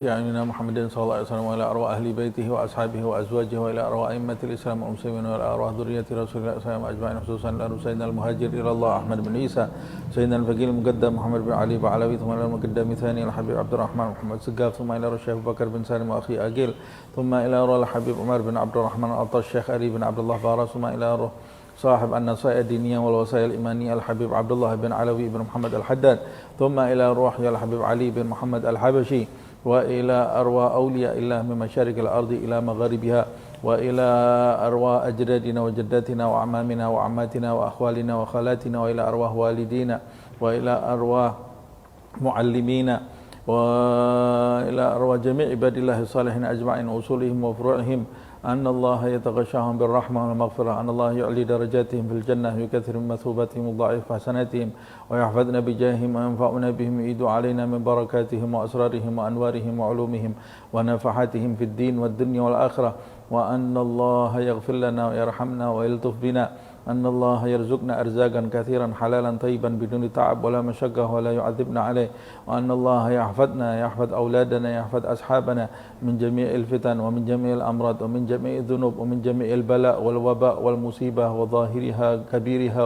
سيدنا محمد صلى الله عليه وسلم وإلى أرواح أهل بيته وأصحابه وأزواجه وإلى أرواح أئمة الإسلام والمسلمين وإلى أرواح ذرية رسول الله صلى الله عليه وسلم أجمعين خصوصا إلى سيدنا المهاجر إلى الله أحمد بن عيسى سيدنا الفقيه المقدم محمد بن علي بعلوي ثم إلى المقدم ثاني الحبيب عبد الرحمن محمد سقاف ثم إلى الشيخ أبو بكر بن سالم وأخي أقيل ثم إلى أرواح الحبيب عمر بن عبد الرحمن الطاش الشيخ علي بن عبد الله فارس ثم إلى أرواح صاحب النصائح الدينية والوصايا الإيمانية الحبيب عبد الله بن علوي بن محمد الحداد ثم إلى روح الحبيب علي بن محمد الحبشي وإلى أرواح أولياء الله من مشارق الأرض إلى مغاربها وإلى أرواح أجدادنا وجداتنا وأعمامنا وعماتنا وأخوالنا وخالاتنا وإلى أرواح والدينا وإلى أرواح معلمينا وإلى أرواح جميع عباد الله الصالحين أجمعين أصولهم وفروعهم أن الله يتغشاهم بالرحمة والمغفرة أن الله يعلي درجاتهم في الجنة يكثر من مثوباتهم وضاعف حسناتهم ويحفظنا بجاههم وينفعنا بهم ويعيد علينا من بركاتهم وأسرارهم وأنوارهم وعلومهم ونفحاتهم في الدين والدنيا والآخرة وأن الله يغفر لنا ويرحمنا ويلطف بنا أن الله يرزقنا أرزاقا كثيرا حلالا طيبا بدون تعب ولا مشقة ولا يعذبنا عليه وأن الله يحفظنا يحفظ أولادنا يحفظ أصحابنا من جميع الفتن ومن جميع الأمراض ومن جميع الذنوب ومن جميع البلاء والوباء والمصيبة وظاهرها كبيرها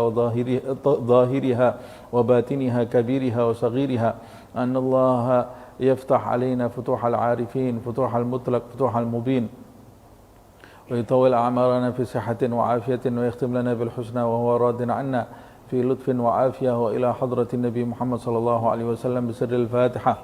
وظاهرها وباطنها كبيرها وصغيرها أن الله يفتح علينا فتوح العارفين فتوح المطلق فتوح المبين ويطول أعمارنا في صحة وعافية ويختم لنا بالحسنى وهو راض عنا في لطف وعافية وإلى حضرة النبي محمد صلى الله عليه وسلم بسر الفاتحة.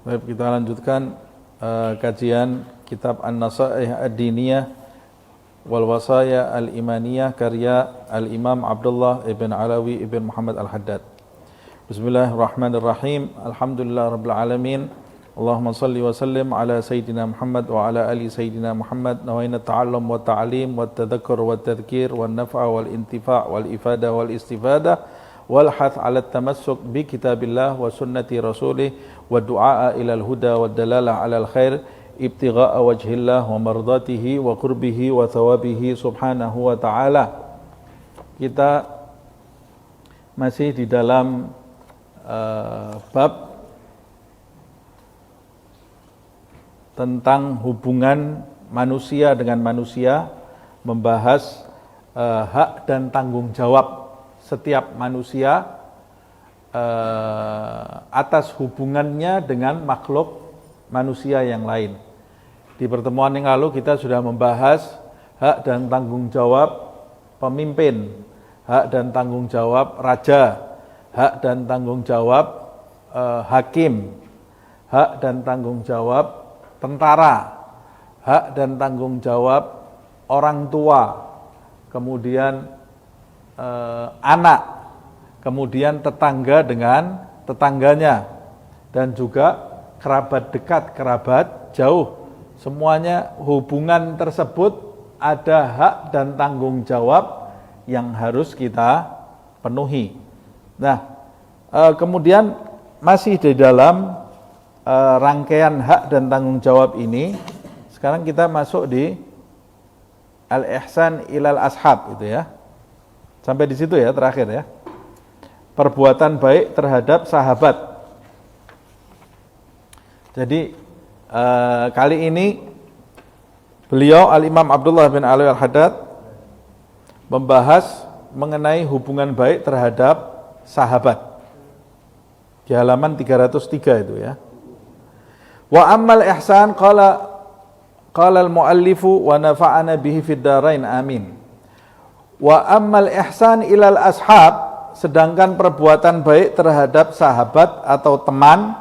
Baik, kita lanjutkan kajian kitab An-Nasaih Ad-Diniyah wal Wasaya Al-Imaniyah karya Al-Imam Abdullah ibn Alawi ibn Muhammad Al-Haddad. Bismillahirrahmanirrahim. Alhamdulillah Rabbil Alamin. Allahumma salli wa sallim ala Sayyidina Muhammad wa ala ali Sayyidina Muhammad. Nawayna ta'allum wa ta'alim wa tadhakkur wa tadhkir wa naf'a wal intifa' wal ifada wal istifadah wal hath ala tamassuk bi kitabillah wa sunnati rasulih wa du'a ila al-huda wa dalalah ala al-khair ibtigha'a wajhillah wa mardatihi wa qurbihi wa thawabihi subhanahu wa ta'ala. Kita masih di dalam bab tentang hubungan manusia dengan manusia, membahas hak dan tanggung jawab setiap manusia atas hubungannya dengan makhluk manusia yang lain. Di pertemuan yang lalu kita sudah membahas hak dan tanggung jawab pemimpin, hak dan tanggung jawab raja, hak dan tanggung jawab hakim, hak dan tanggung jawab tentara, hak dan tanggung jawab orang tua, kemudian anak, kemudian tetangga dengan tetangganya, dan juga kerabat dekat, kerabat jauh. Semuanya hubungan tersebut ada hak dan tanggung jawab yang harus kita penuhi. Nah, kemudian masih di dalam rangkaian hak dan tanggung jawab ini, sekarang kita masuk di al-ihsan ilal ashab itu ya. Sampai di situ ya, terakhir ya. Perbuatan baik terhadap sahabat. Jadi kali ini beliau Al-Imam Abdullah bin Alawi Al-Haddad membahas mengenai hubungan baik terhadap sahabat. Di halaman 303 itu ya. Wa ammal ihsan qala al-muallifu wa nafa'ana bihi fid darain amin. Wa ammal ihsan ilal ashab, sedangkan perbuatan baik terhadap sahabat atau teman,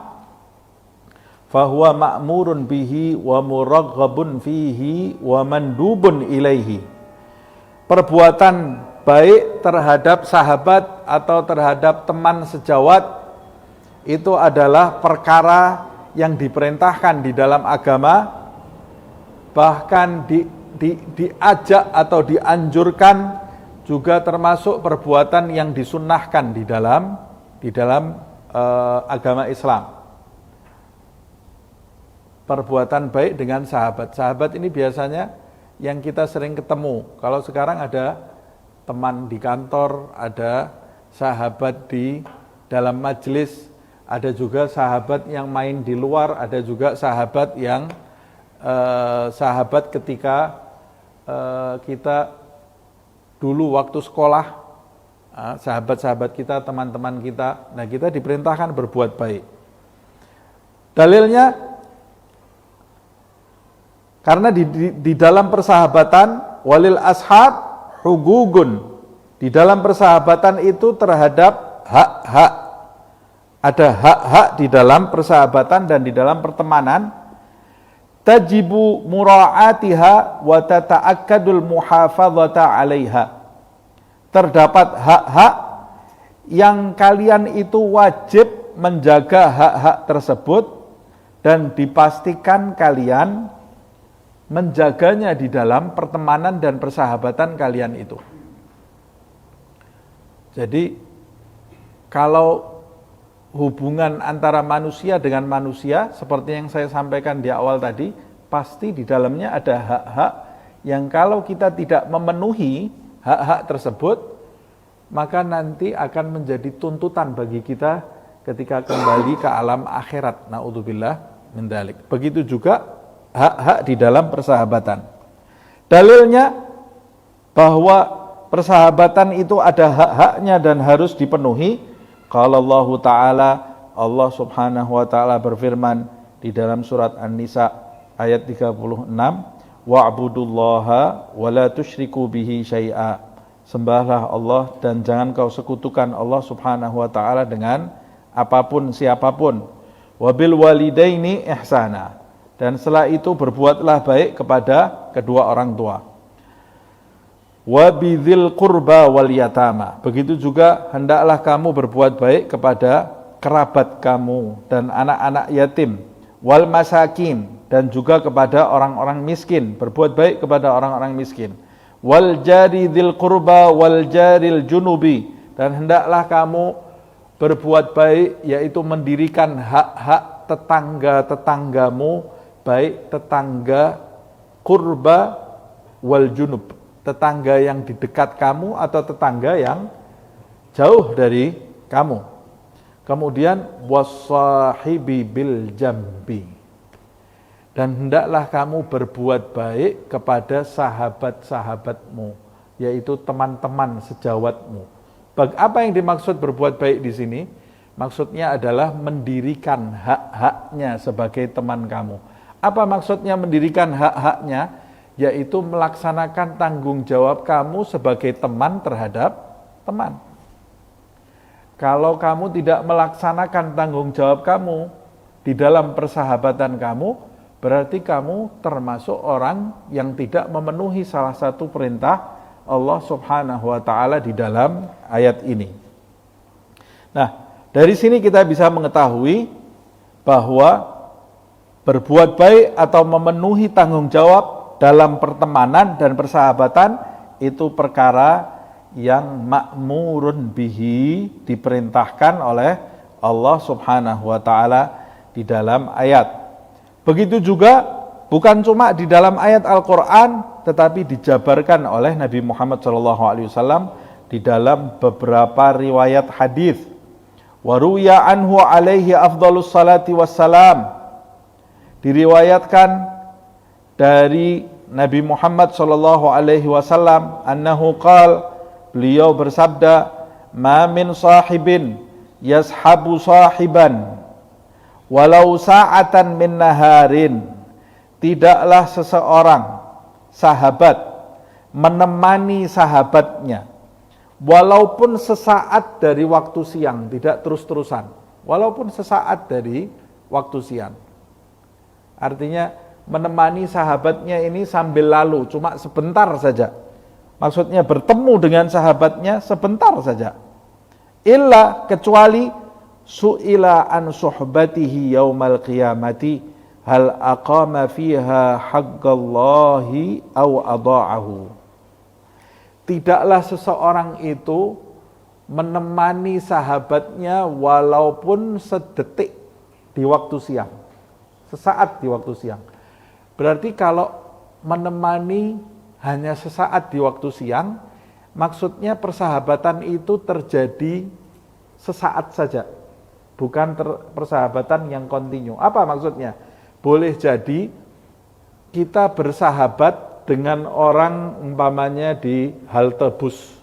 fahuwa ma'murun bihi wa muraghabun fihi wa mandubun ilaihi. Perbuatan baik terhadap sahabat atau terhadap teman sejawat itu adalah perkara yang diperintahkan di dalam agama, bahkan diajak atau dianjurkan, juga termasuk perbuatan yang disunnahkan di dalam agama Islam. perbuatan baik dengan sahabat. Sahabat ini biasanya yang kita sering ketemu. Kalau sekarang ada teman di kantor, ada sahabat di dalam majelis, ada juga sahabat yang main di luar, ada juga sahabat yang sahabat ketika kita dulu waktu sekolah, sahabat-sahabat kita, teman-teman kita. Nah, kita diperintahkan berbuat baik. Dalilnya, karena di dalam persahabatan walil ashab hugugun, di dalam persahabatan itu terhadap hak-hak, ada hak-hak di dalam persahabatan dan di dalam pertemanan. Tajibu mura'atiha wa tata'akkadul muhafadzata 'alaiha. Terdapat hak-hak yang kalian itu wajib menjaga hak-hak tersebut dan dipastikan kalian menjaganya di dalam pertemanan dan persahabatan kalian itu. Jadi kalau hubungan antara manusia dengan manusia seperti yang saya sampaikan di awal tadi, pasti di dalamnya ada hak-hak yang kalau kita tidak memenuhi hak-hak tersebut, maka nanti akan menjadi tuntutan bagi kita ketika kembali ke alam akhirat. Na'udzubillah min dzalik. Begitu juga hak-hak di dalam persahabatan. Dalilnya bahwa persahabatan itu ada hak-haknya dan harus dipenuhi. Qala Allah Ta'ala, Allah Subhanahu wa Ta'ala berfirman di dalam surat An-Nisa ayat 36, wa'budullaha wa la tusyriku bihi syai'a. Sembahlah Allah dan jangan kau sekutukan Allah Subhanahu wa Ta'ala dengan apapun siapapun. Wabil walidaini ihsana. Dan setelah itu berbuatlah baik kepada kedua orang tua. Wa bidzil qurba wal yatama. Begitu juga hendaklah kamu berbuat baik kepada kerabat kamu dan anak-anak yatim. Wal masakin, dan juga kepada orang-orang miskin. Berbuat baik kepada orang-orang miskin. Wal jari dzil qurba wal jaril junubi. Dan hendaklah kamu berbuat baik, yaitu mendirikan hak-hak tetangga-tetanggamu, baik tetangga kurba wal junub, tetangga yang di dekat kamu atau tetangga yang jauh dari kamu. Kemudian wasahibi bil jambi, dan hendaklah kamu berbuat baik kepada sahabat-sahabatmu, yaitu teman-teman sejawatmu. Apa yang dimaksud berbuat baik di sini? Maksudnya adalah mendirikan hak-haknya sebagai teman kamu. Apa maksudnya mendirikan hak-haknya? Yaitu melaksanakan tanggung jawab kamu sebagai teman terhadap teman. Kalau kamu tidak melaksanakan tanggung jawab kamu di dalam persahabatan kamu, berarti kamu termasuk orang yang tidak memenuhi salah satu perintah Allah Subhanahu wa Ta'ala di dalam ayat ini. Nah, dari sini kita bisa mengetahui bahwa berbuat baik atau memenuhi tanggung jawab dalam pertemanan dan persahabatan itu perkara yang ma'murun bihi, diperintahkan oleh Allah Subhanahu wa Ta'ala di dalam ayat. Begitu juga bukan cuma di dalam ayat Al-Qur'an, tetapi dijabarkan oleh Nabi Muhammad SAW di dalam beberapa riwayat hadis. Wa ruya anhu alaihi afdhalus salati wassalam. Diriwayatkan dari Nabi Muhammad SAW annahu qala, beliau bersabda, ma min sahibin yashabu sahiban walau sa'atan min naharin. Tidaklah seseorang sahabat menemani sahabatnya walaupun sesaat dari waktu siang, tidak terus-terusan, walaupun sesaat dari waktu siang. Artinya menemani sahabatnya ini sambil lalu, cuma sebentar saja. Maksudnya bertemu dengan sahabatnya sebentar saja. Illa, kecuali su'ila an suhbatihi yaumal qiyamati hal aqama fiha haqqallahi aw adha'ahu. Tidaklah seseorang itu menemani sahabatnya walaupun sedetik di waktu siang. sesaat di waktu siang. Berarti kalau menemani hanya sesaat di waktu siang, maksudnya persahabatan itu terjadi sesaat saja, bukan persahabatan yang kontinu. Apa maksudnya? Boleh jadi kita bersahabat dengan orang umpamanya di halte bus.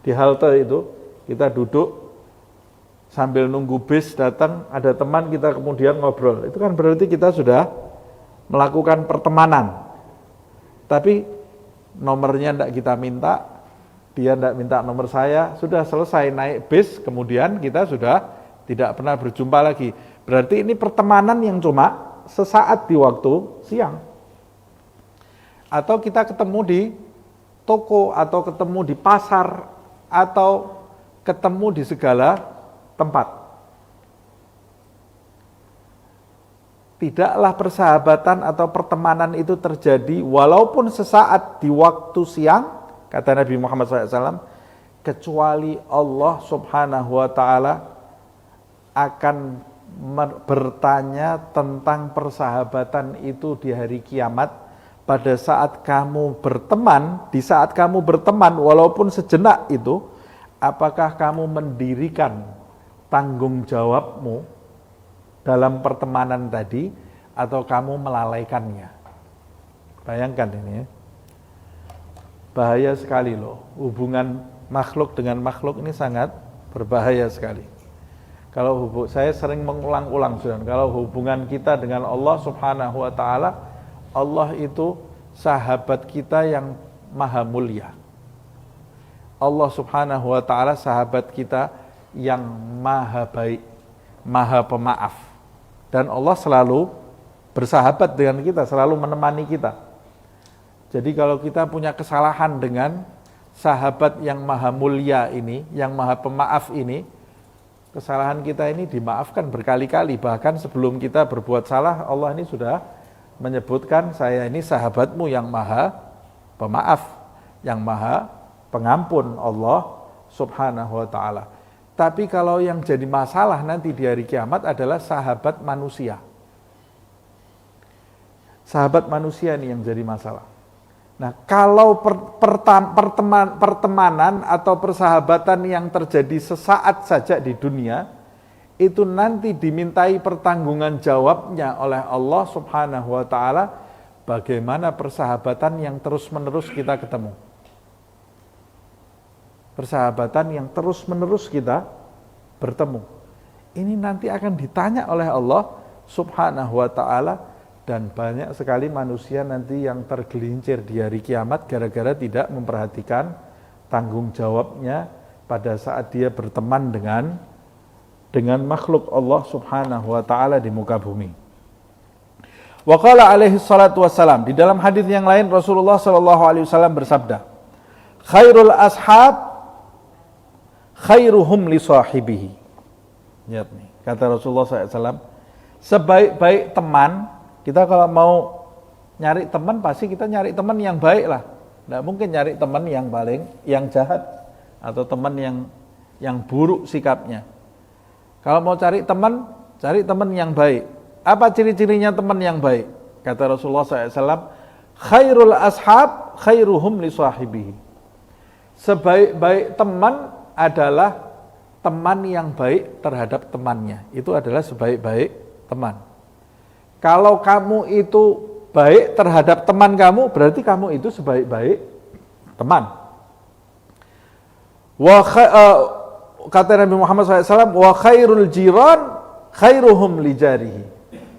Di halte itu kita duduk sambil nunggu bis datang, ada teman kita kemudian ngobrol. Itu kan berarti kita sudah melakukan pertemanan. Tapi nomornya tidak kita minta, dia tidak minta nomor saya, sudah selesai naik bis, kemudian kita sudah tidak pernah berjumpa lagi. Berarti ini pertemanan yang cuma sesaat di waktu siang. Atau kita ketemu di toko, atau ketemu di pasar, atau ketemu di segala tempat. Tidaklah persahabatan atau pertemanan itu terjadi walaupun sesaat di waktu siang, kata Nabi Muhammad SAW, kecuali Allah Subhanahu wa Ta'ala akan bertanya tentang persahabatan itu di hari kiamat. Pada saat kamu berteman, di saat kamu berteman walaupun sejenak itu, apakah kamu mendirikan tanggung jawabmu dalam pertemanan tadi atau kamu melalaikannya? Bayangkan ini ya. Bahaya sekali loh. Hubungan makhluk dengan makhluk ini sangat berbahaya sekali. Kalau saya sering mengulang-ulang, kalau hubungan kita dengan Allah Subhanahu wa Ta'ala, Allah itu sahabat kita yang maha mulia. Allah Subhanahu wa Ta'ala sahabat kita yang maha baik, maha pemaaf. Dan Allah selalu bersahabat dengan kita, selalu menemani kita. Jadi kalau kita punya kesalahan dengan sahabat yang maha mulia ini, yang maha pemaaf ini, kesalahan kita ini dimaafkan berkali-kali. Bahkan sebelum kita berbuat salah, Allah ini sudah menyebutkan, saya ini sahabatmu yang maha pemaaf, yang maha pengampun, Allah Subhanahu wa Ta'ala. Tapi kalau yang jadi masalah nanti di hari kiamat adalah sahabat manusia. Sahabat manusia ini yang jadi masalah. Nah, kalau pertemanan atau persahabatan yang terjadi sesaat saja di dunia, itu nanti dimintai pertanggungan jawabnya oleh Allah Subhanahu wa Ta'ala, bagaimana persahabatan yang terus-menerus kita ketemu. Persahabatan yang terus-menerus kita bertemu. Ini nanti akan ditanya oleh Allah Subhanahu wa Ta'ala, dan banyak sekali manusia nanti yang tergelincir di hari kiamat gara-gara tidak memperhatikan tanggung jawabnya pada saat dia berteman dengan makhluk Allah Subhanahu wa Ta'ala di muka bumi. Wa qala alaihi salatu wassalam, di dalam hadis yang lain Rasulullah sallallahu alaihi wasallam bersabda, khairul ashab khairuhum li sahibihi. Lihat nih, kata Rasulullah SAW, sebaik-baik teman, kita kalau mau nyari teman pasti kita nyari teman yang baik lah. Tidak mungkin nyari teman yang jahat atau teman yang buruk sikapnya. Kalau mau cari teman yang baik. Apa ciri-cirinya teman yang baik? Kata Rasulullah SAW, khairul ashab khairuhum li sahibihi. Sebaik-baik teman adalah teman yang baik terhadap temannya. Itu adalah sebaik-baik teman. Kalau kamu itu baik terhadap teman kamu, berarti kamu itu sebaik-baik teman. Kata Nabi Muhammad SAW, wa khairul jiran khairuhum li jarihi.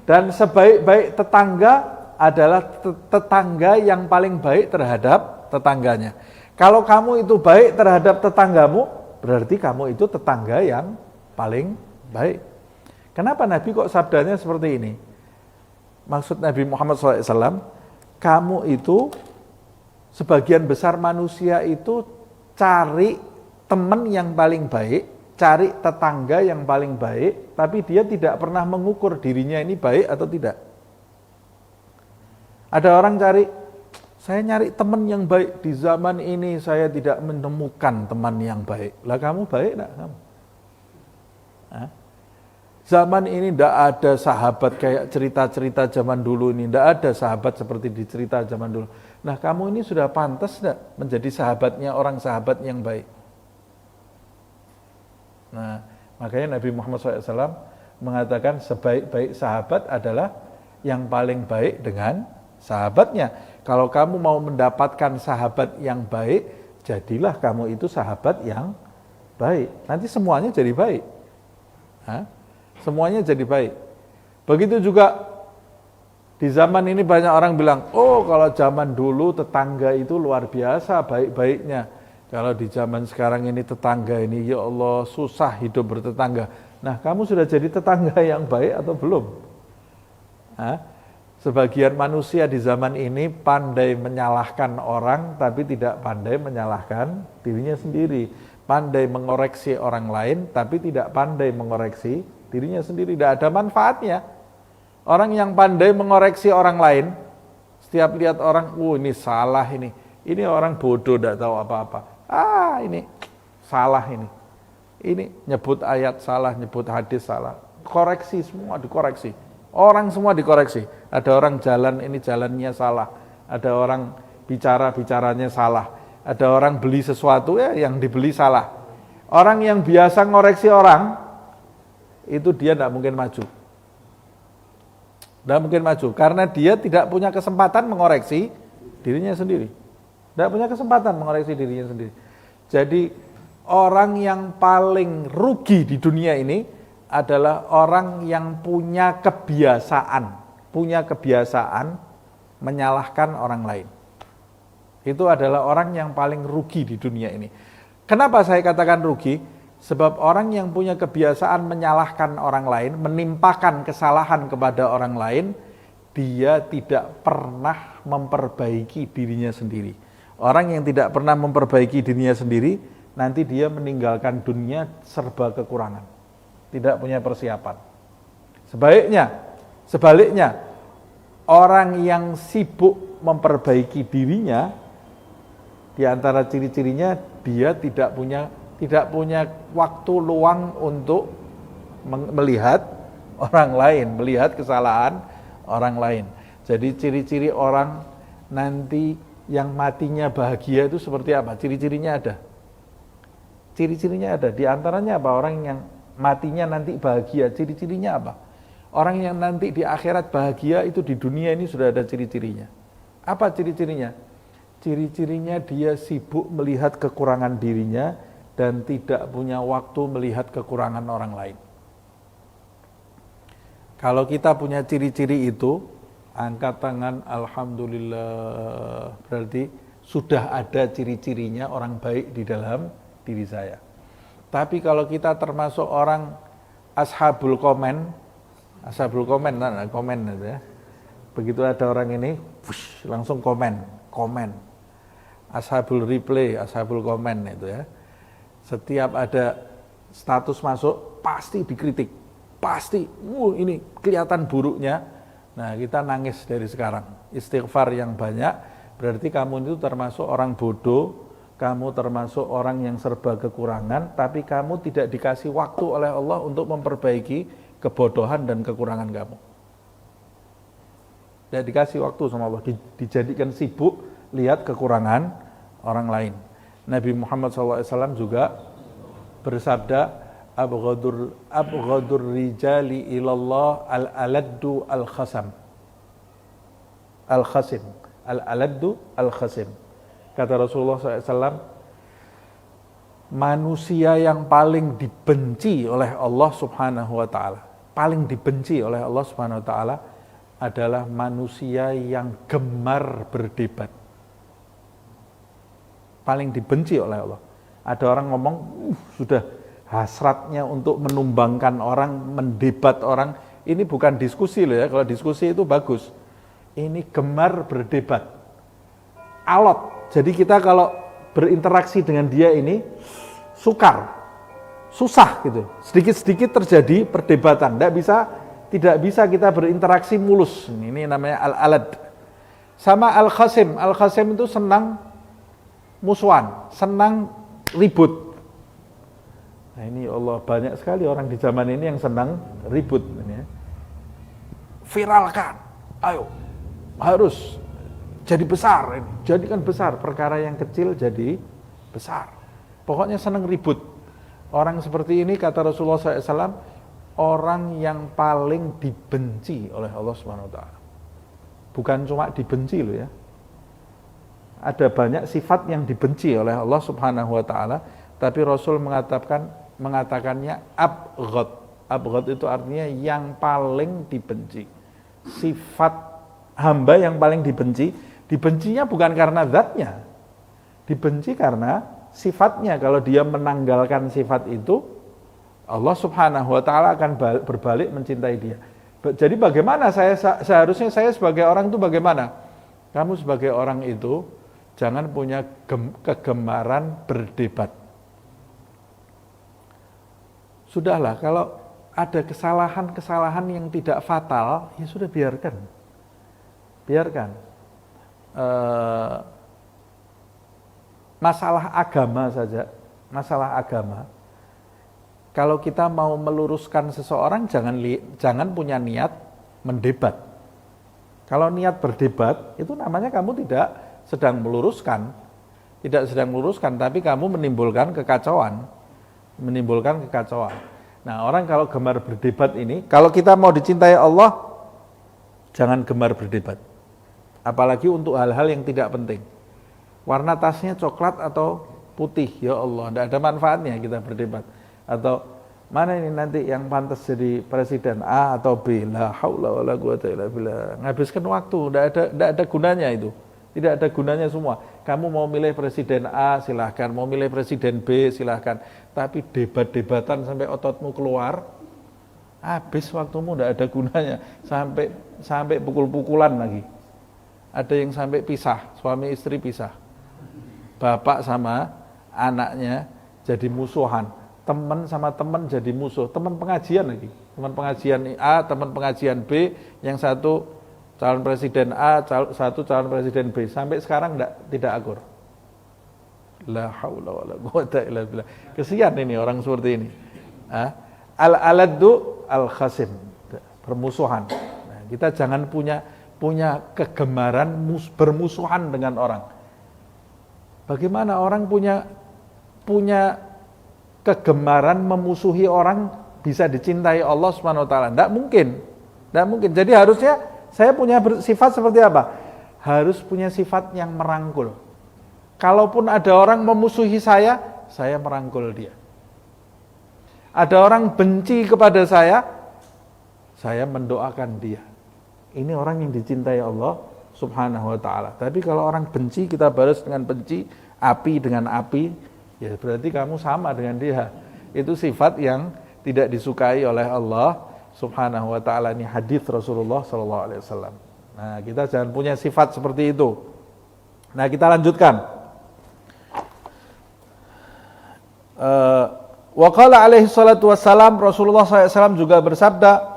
Dan sebaik-baik tetangga adalah tetangga yang paling baik terhadap tetangganya. Kalau kamu itu baik terhadap tetanggamu, berarti kamu itu tetangga yang paling baik. Kenapa Nabi kok sabdanya seperti ini? Maksud Nabi Muhammad SAW, kamu itu, sebagian besar manusia itu cari teman yang paling baik, cari tetangga yang paling baik, tapi dia tidak pernah mengukur dirinya ini baik atau tidak. Ada orang cari, saya nyari teman yang baik, di zaman ini saya tidak menemukan teman yang baik. Lah kamu baik enggak kamu? Zaman ini tidak ada sahabat kayak cerita-cerita zaman dulu ini. Tidak ada sahabat seperti di cerita zaman dulu. Nah, kamu ini sudah pantas tidak menjadi sahabatnya orang sahabat yang baik? Nah, makanya Nabi Muhammad SAW mengatakan sebaik-baik sahabat adalah yang paling baik dengan sahabatnya. Kalau kamu mau mendapatkan sahabat yang baik, jadilah kamu itu sahabat yang baik. Nanti semuanya jadi baik. Hah? Semuanya jadi baik. Begitu juga di zaman ini banyak orang bilang, oh kalau zaman dulu tetangga itu luar biasa baik-baiknya. Kalau di zaman sekarang ini tetangga ini, ya Allah susah hidup bertetangga. Nah, kamu sudah jadi tetangga yang baik atau belum? Hah? Sebagian manusia di zaman ini pandai menyalahkan orang, tapi tidak pandai menyalahkan dirinya sendiri. Pandai mengoreksi orang lain, tapi tidak pandai mengoreksi dirinya sendiri. Tidak ada manfaatnya. Orang yang pandai mengoreksi orang lain, setiap lihat orang, ini salah ini orang bodoh, tidak tahu apa-apa. Ini salah ini nyebut ayat salah, nyebut hadis salah. Koreksi semua, dikoreksi. Orang semua dikoreksi. Ada orang jalan, ini jalannya salah. Ada orang bicaranya salah. Ada orang beli sesuatu, yang dibeli salah. Orang yang biasa ngoreksi orang, itu dia tidak mungkin maju. Tidak mungkin maju, karena dia tidak punya kesempatan mengoreksi dirinya sendiri. Tidak punya kesempatan mengoreksi dirinya sendiri. Jadi orang yang paling rugi di dunia ini adalah orang yang punya kebiasaan menyalahkan orang lain. Itu adalah orang yang paling rugi di dunia ini. Kenapa saya katakan rugi? Sebab orang yang punya kebiasaan menyalahkan orang lain, menimpakan kesalahan kepada orang lain, dia tidak pernah memperbaiki dirinya sendiri. Orang yang tidak pernah memperbaiki dirinya sendiri, nanti dia meninggalkan dunia serba kekurangan. Tidak punya persiapan. Sebaliknya, orang yang sibuk memperbaiki dirinya, di antara ciri-cirinya dia tidak punya waktu luang untuk melihat orang lain, melihat kesalahan orang lain. Jadi ciri-ciri orang nanti yang matinya bahagia itu seperti apa? Ciri-cirinya ada. Ciri-cirinya ada. Di antaranya apa? Orang yang matinya nanti bahagia, ciri-cirinya apa? Orang yang nanti di akhirat bahagia itu di dunia ini sudah ada ciri-cirinya. Apa ciri-cirinya? Ciri-cirinya dia sibuk melihat kekurangan dirinya dan tidak punya waktu melihat kekurangan orang lain. Kalau kita punya ciri-ciri itu, angkat tangan, alhamdulillah, berarti sudah ada ciri-cirinya orang baik di dalam diri saya. Tapi kalau kita termasuk orang ashabul komen itu ya. Begitu ada orang ini, langsung komen. Ashabul replay, ashabul komen itu ya. Setiap ada status masuk, pasti dikritik. Pasti, ini kelihatan buruknya. Nah, kita nangis dari sekarang. Istighfar yang banyak, berarti kamu itu termasuk orang bodoh, kamu termasuk orang yang serba kekurangan, tapi kamu tidak dikasih waktu oleh Allah untuk memperbaiki kebodohan dan kekurangan kamu. Tidak dikasih waktu sama Allah, dijadikan sibuk lihat kekurangan orang lain. Nabi Muhammad SAW juga bersabda, abghadur rijali ilallah al-aladdu al-khasim. Al-aladdu al-khasim. Kata Rasulullah SAW, manusia yang paling dibenci oleh Allah Subhanahu wa Ta'ala, paling dibenci oleh Allah Subhanahu wa Ta'ala adalah manusia yang gemar berdebat. Paling dibenci oleh Allah. Ada orang ngomong, sudah hasratnya untuk menumbangkan orang, mendebat orang. Ini bukan diskusi loh ya, kalau diskusi itu bagus. Ini gemar berdebat. Alot. Jadi kita kalau berinteraksi dengan dia ini, sukar, susah gitu. Sedikit-sedikit terjadi perdebatan. Tidak bisa kita berinteraksi mulus. Ini namanya al-alad. Sama al-khasim. Al-khasim itu senang musuhan, senang ribut. Nah ini ya Allah, banyak sekali orang di zaman ini yang senang ribut. Ini ya. Viralkan, ayo, harus jadi besar. Ini. Jadikan besar, perkara yang kecil jadi besar. Pokoknya senang ribut. Orang seperti ini, kata Rasulullah SAW, orang yang paling dibenci oleh Allah Subhanahu Wa Taala. Bukan cuma dibenci loh ya. Ada banyak sifat yang dibenci oleh Allah Subhanahu Wa Taala, tapi Rasul mengatakannya abghad. Abghad itu artinya yang paling dibenci. Sifat hamba yang paling dibenci, dibencinya bukan karena zatnya, dibenci karena sifatnya. Kalau dia menanggalkan sifat itu, Allah Subhanahu Wa Taala akan berbalik mencintai dia. Jadi bagaimana seharusnya saya sebagai orang itu bagaimana? Kamu sebagai orang itu jangan punya kegemaran berdebat. Sudahlah, kalau ada kesalahan-kesalahan yang tidak fatal, ya sudah biarkan. Biarkan. Masalah agama saja, masalah agama. Kalau kita mau meluruskan seseorang, jangan punya niat mendebat. Kalau niat berdebat, itu namanya kamu tidak sedang meluruskan. Tidak sedang meluruskan, tapi kamu menimbulkan kekacauan. Menimbulkan kekacauan. Nah, orang kalau gemar berdebat ini, kalau kita mau dicintai Allah, jangan gemar berdebat. Apalagi untuk hal-hal yang tidak penting. Warna tasnya coklat atau putih, ya Allah, tidak ada manfaatnya kita berdebat. Atau mana ini nanti yang pantas jadi presiden, A atau B, la haula wala quwata illa billah. Nghabiskan waktu, tidak ada gunanya itu. Tidak ada gunanya semua. Kamu mau milih presiden A, silahkan. Mau milih presiden B, silahkan. Tapi debat-debatan sampai ototmu keluar, habis waktumu, tidak ada gunanya. Sampai pukul-pukulan lagi. Ada yang sampai pisah, suami istri pisah. Bapak sama anaknya jadi musuhan. Teman sama teman jadi musuh, teman pengajian lagi, teman pengajian A, teman pengajian B, yang satu calon presiden A, satu calon presiden B, sampai sekarang tidak akur. La haula wala quwata illa billah. Kesian ini orang seperti ini. Al-aladdu al-khasim, permusuhan. Nah, kita jangan punya kegemaran bermusuhan dengan orang. Bagaimana orang punya kegemaran memusuhi orang bisa dicintai Allah Subhanahu Wa Taala? Tidak mungkin. Jadi harusnya saya punya sifat seperti apa? Harus punya sifat yang merangkul. Kalaupun ada orang memusuhi saya merangkul dia. Ada orang benci kepada saya mendoakan dia. Ini orang yang dicintai Allah Subhanahu Wa Taala. Tapi kalau orang benci, kita balas dengan benci, api dengan api, ya berarti kamu sama dengan dia. Itu sifat yang tidak disukai oleh Allah Subhanahu Wa Taala. Ini hadis Rasulullah Sallallahu Alaihi Wasallam. Nah, kita jangan punya sifat seperti itu. Nah, kita lanjutkan. Wa qala alaihi salatu wassalam, Rasulullah SAW juga bersabda,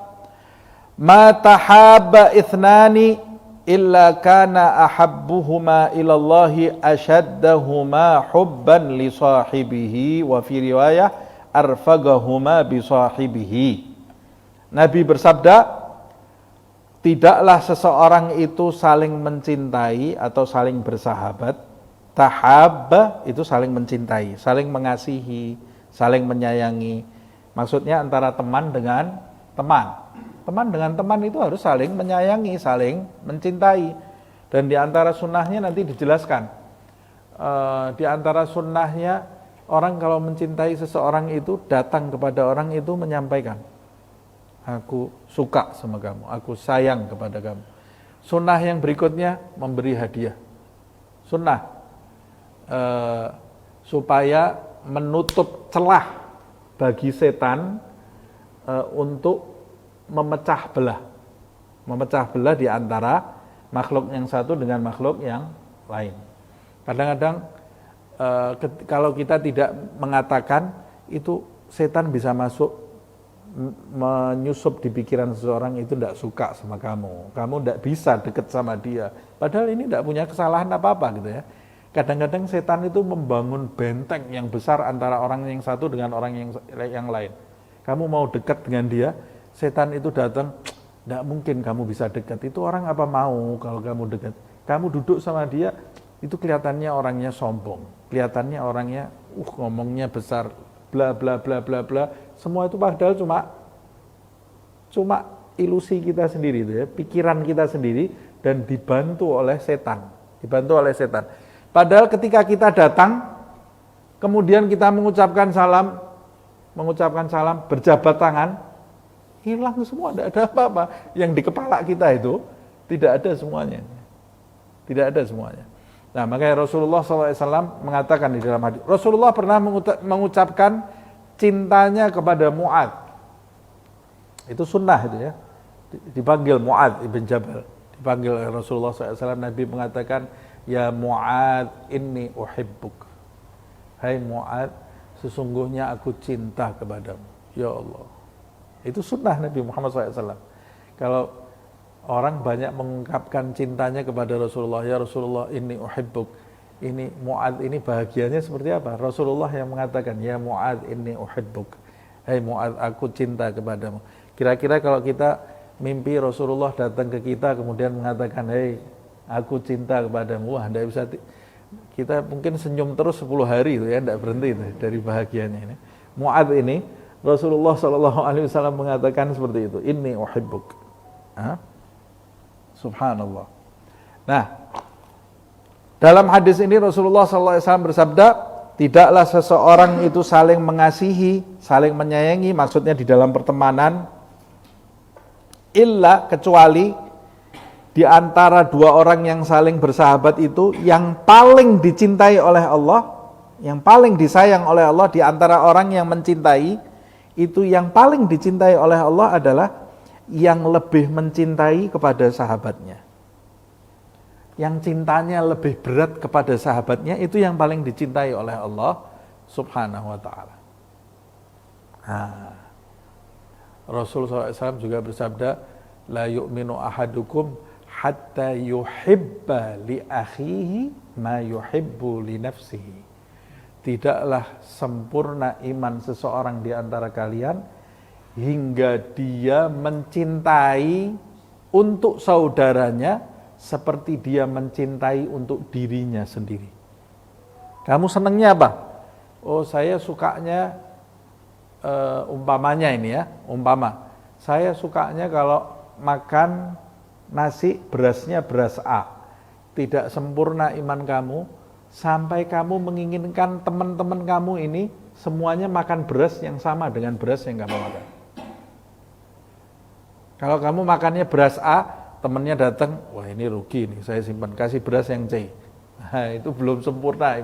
ma tahabba ithnani illa kana ahabbuhuma ilallahi ashaddahuma hubban li sahibihi wa fi riwayah arfagahuma bi sahibihi. Nabi bersabda, tidaklah seseorang itu saling mencintai atau saling bersahabat. Tahabba itu saling mencintai, saling mengasihi, saling menyayangi. Maksudnya antara teman dengan teman. Teman dengan teman itu harus saling menyayangi, saling mencintai. Dan di antara sunnahnya nanti dijelaskan. Di antara sunnahnya, orang kalau mencintai seseorang itu datang kepada orang itu menyampaikan, aku suka sama kamu, aku sayang kepada kamu. Sunnah yang berikutnya memberi hadiah. Sunnah supaya menutup celah bagi setan untuk memecah belah di antara makhluk yang satu dengan makhluk yang lain. Kadang-kadang kalau kita tidak mengatakan, itu setan bisa masuk menyusup di pikiran seseorang, itu tidak suka sama kamu tidak bisa dekat sama dia, padahal ini tidak punya kesalahan apa-apa gitu ya. Kadang-kadang setan itu membangun benteng yang besar antara orang yang satu dengan orang yang lain. Kamu mau dekat dengan dia, setan itu datang, tidak mungkin kamu bisa dekat. Itu orang apa mau kalau kamu dekat? Kamu duduk sama dia, itu kelihatannya orangnya sombong, kelihatannya orangnya ngomongnya besar, bla bla bla bla bla. Semua itu padahal cuma ilusi kita sendiri, itu ya, pikiran kita sendiri, dan dibantu oleh setan. Padahal ketika kita datang, kemudian kita mengucapkan salam, berjabat tangan, hilang semua, tidak ada apa-apa. Yang di kepala kita itu tidak ada semuanya. Nah, makanya Rasulullah SAW mengatakan di dalam hadis, Rasulullah pernah mengucapkan cintanya kepada Mu'adz. Itu sunnah itu ya. Dipanggil Mu'adz ibn Jabal. Dipanggil Rasulullah SAW, Nabi mengatakan, ya Mu'adz inni uhibbuk. Hai Mu'adz, sesungguhnya aku cinta kepadamu. Ya Allah. Itu sunnah Nabi Muhammad SAW. Kalau orang banyak mengungkapkan cintanya kepada Rasulullah, ya Rasulullah inni uhibbuk. Ini Mu'adz ini bahagianya seperti apa? Rasulullah yang mengatakan, ya Mu'adz inni uhibbuk. Hai Mu'adz, aku cinta kepadamu. Kira-kira kalau kita mimpi Rasulullah datang ke kita kemudian mengatakan, hei aku cinta kepadamu, wah tidak bisa, kita mungkin senyum terus 10 hari itu ya, tidak berhenti itu dari bahagianya ini. Mu'adz ini Rasulullah SAW mengatakan seperti itu, inni uhibbuk. Subhanallah. Nah, dalam hadis ini Rasulullah SAW bersabda, tidaklah seseorang itu saling mengasihi, saling menyayangi, maksudnya di dalam pertemanan, illa kecuali di antara dua orang yang saling bersahabat itu yang paling dicintai oleh Allah, yang paling disayang oleh Allah di antara orang yang mencintai, itu yang paling dicintai oleh Allah adalah yang lebih mencintai kepada sahabatnya. Yang cintanya lebih berat kepada sahabatnya, itu yang paling dicintai oleh Allah Subhanahu wa ta'ala. Rasulullah SAW juga bersabda, la yu'minu ahadukum hatta yuhibba li akhihi ma yuhibbu li nafsihi. Tidaklah sempurna iman seseorang di antara kalian hingga dia mencintai untuk saudaranya seperti dia mencintai untuk dirinya sendiri. Kamu senangnya apa? Oh, saya sukanya umpamanya ini ya, saya sukanya kalau makan nasi berasnya beras A. Tidak sempurna iman kamu sampai kamu menginginkan teman-teman kamu ini semuanya makan beras yang sama dengan beras yang kamu makan. Kalau kamu makannya beras A, temannya datang, wah ini rugi nih, saya simpan, kasih beras yang C. Nah, itu belum sempurna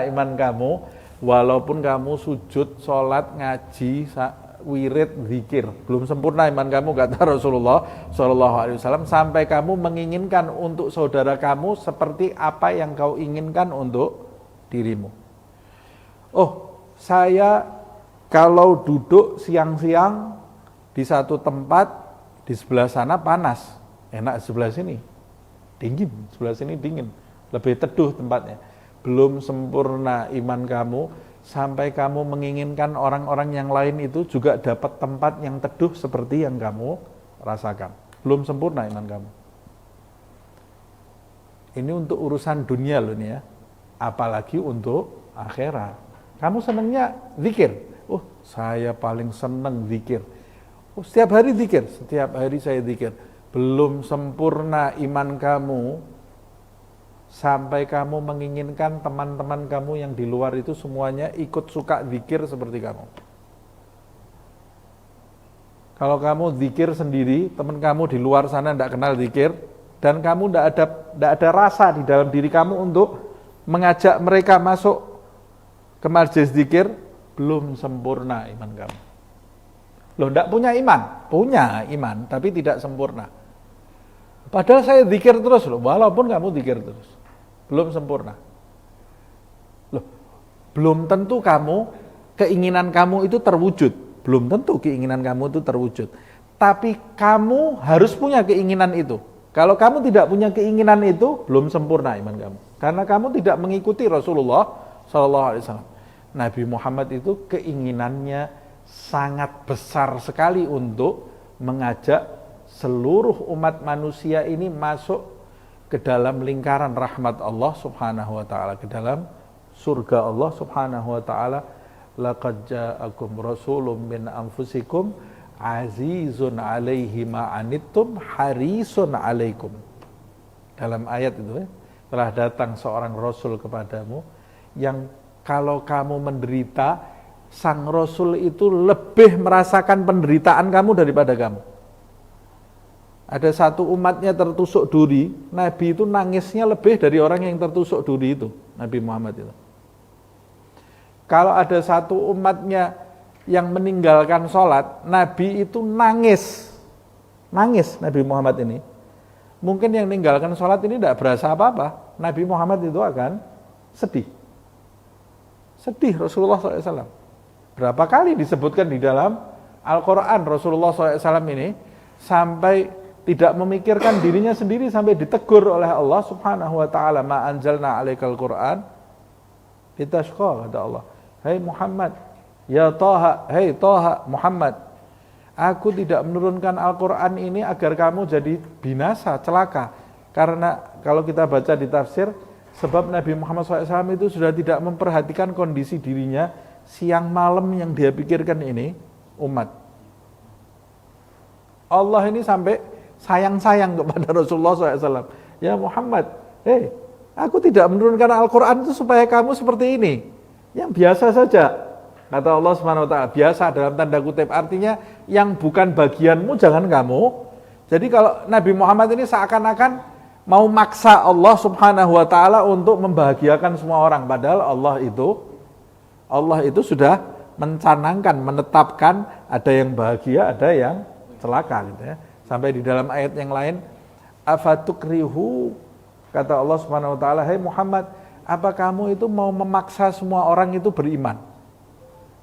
iman kamu, walaupun kamu sujud, sholat, ngaji, wirid, zikir, belum sempurna iman kamu, kata Rasulullah SAW, sampai kamu menginginkan untuk saudara kamu seperti apa yang kau inginkan untuk dirimu. Oh, saya kalau duduk siang-siang di satu tempat, di sebelah sana panas, enak sebelah sini dingin, sebelah sini dingin, lebih teduh tempatnya. Belum sempurna iman kamu sampai kamu menginginkan orang-orang yang lain itu juga dapat tempat yang teduh seperti yang kamu rasakan. Belum sempurna iman kamu. Ini untuk urusan dunia loh nih ya, apalagi untuk akhirat. Kamu senangnya zikir, oh saya paling senang zikir. Oh, setiap hari zikir, setiap hari saya zikir. Belum sempurna iman kamu sampai kamu menginginkan teman-teman kamu yang di luar itu semuanya ikut suka zikir seperti kamu. Kalau kamu zikir sendiri, teman kamu di luar sana tidak kenal zikir, dan kamu tidak ada rasa di dalam diri kamu untuk mengajak mereka masuk ke majelis zikir, belum sempurna iman kamu. Loh, tidak punya iman, tapi tidak sempurna. Padahal saya zikir terus loh, walaupun kamu zikir terus, belum sempurna. Loh, belum tentu keinginan kamu itu terwujud, belum tentu keinginan kamu itu terwujud. Tapi kamu harus punya keinginan itu. Kalau kamu tidak punya keinginan itu, belum sempurna iman kamu. Karena kamu tidak mengikuti Rasulullah SAW. Nabi Muhammad itu keinginannya sangat besar sekali untuk mengajak seluruh umat manusia ini masuk ke dalam lingkaran rahmat Allah Subhanahu wa taala, ke dalam surga Allah Subhanahu wa taala. Laqad ja'akum rasulun min anfusikum azizun 'alaihi ma anittum harisun 'alaikum. Dalam ayat itu telah datang seorang rasul kepadamu yang kalau kamu menderita, sang rasul itu lebih merasakan penderitaan kamu daripada kamu. Ada satu umatnya tertusuk duri, Nabi itu nangisnya lebih dari orang yang tertusuk duri itu, Nabi Muhammad itu. Kalau ada satu umatnya yang meninggalkan sholat, Nabi itu nangis Nabi Muhammad ini. Mungkin yang meninggalkan sholat ini tidak berasa apa-apa, Nabi Muhammad itu akan sedih Rasulullah SAW. Berapa kali disebutkan di dalam Al-Quran Rasulullah SAW ini sampai tidak memikirkan dirinya sendiri, sampai ditegur oleh Allah Subhanahu wa taala, ma anzalna 'alaikal Qur'an litashqa, kata Allah. Hai Muhammad, ya Taha, hai Taha Muhammad, aku tidak menurunkan Al-Quran ini agar kamu jadi binasa, celaka. Karena kalau kita baca di tafsir, sebab Nabi Muhammad SAW itu sudah tidak memperhatikan kondisi dirinya siang malam, yang dia pikirkan ini umat. Allah ini sampai sayang-sayang kepada Rasulullah SAW. Ya Muhammad, aku tidak menurunkan Al-Quran itu supaya kamu seperti ini, yang biasa saja. Kata Allah Subhanahu wa taala, biasa dalam tanda kutip, artinya yang bukan bagianmu jangan kamu. Jadi kalau Nabi Muhammad ini seakan-akan mau maksa Allah Subhanahu wa taala untuk membahagiakan semua orang, padahal Allah itu sudah mencanangkan, menetapkan ada yang bahagia, ada yang celaka gitu ya. Sampai di dalam ayat yang lain, afatukrihu, kata Allah Subhanahu wa taala, hai Muhammad, apa kamu itu mau memaksa semua orang itu beriman?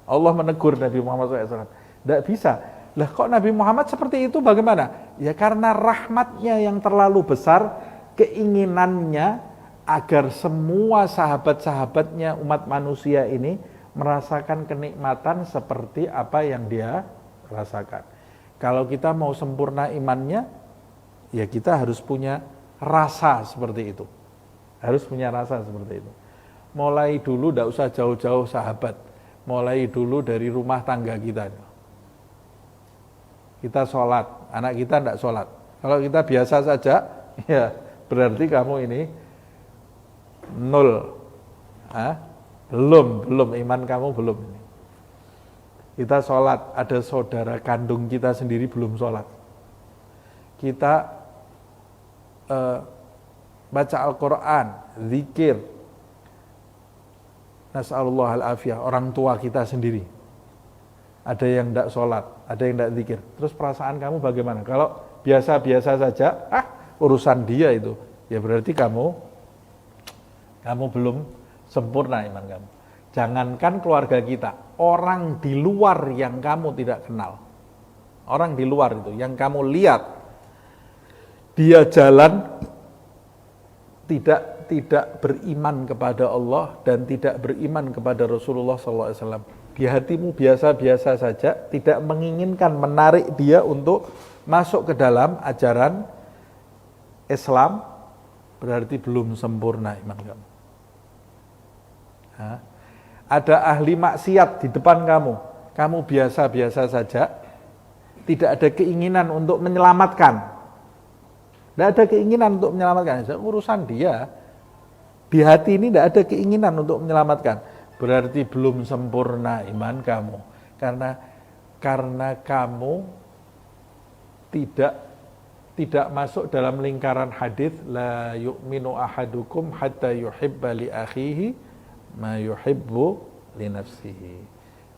Allah menegur Nabi Muhammad SAW. Tidak bisa. Lah kok Nabi Muhammad seperti itu bagaimana? Ya karena rahmatnya yang terlalu besar, keinginannya agar semua sahabat-sahabatnya umat manusia ini merasakan kenikmatan seperti apa yang dia rasakan. Kalau kita mau sempurna imannya, ya kita harus punya rasa seperti itu. Harus punya rasa seperti itu. Mulai dulu, tidak usah jauh-jauh sahabat. Mulai dulu dari rumah tangga kita. Kita sholat, anak kita tidak sholat. Kalau kita biasa saja, ya berarti kamu ini nol. Belum iman kamu belum. Kita sholat, ada saudara kandung kita sendiri belum sholat. Kita baca Al-Quran, zikir, nas'alullah al-afiyah, orang tua kita sendiri. Ada yang tidak sholat, ada yang tidak zikir. Terus perasaan kamu bagaimana? Kalau biasa-biasa saja, urusan dia itu. Ya berarti kamu belum sempurna iman kamu. Jangankan keluarga kita, orang di luar yang kamu tidak kenal. Orang di luar itu, yang kamu lihat, dia jalan tidak beriman kepada Allah dan tidak beriman kepada Rasulullah SAW. Di hatimu biasa-biasa saja, tidak menginginkan menarik dia untuk masuk ke dalam ajaran Islam, berarti belum sempurna iman kamu. Ada ahli maksiat di depan kamu biasa-biasa saja, tidak ada keinginan untuk menyelamatkan. Tidak ada keinginan untuk menyelamatkan, urusan dia. Di hati ini tidak ada keinginan untuk menyelamatkan, berarti belum sempurna iman kamu. Karena kamu tidak masuk dalam lingkaran hadis la yu'minu ahadukum hatta yuhibba li akhihi ma yuhibbu li nafsihi.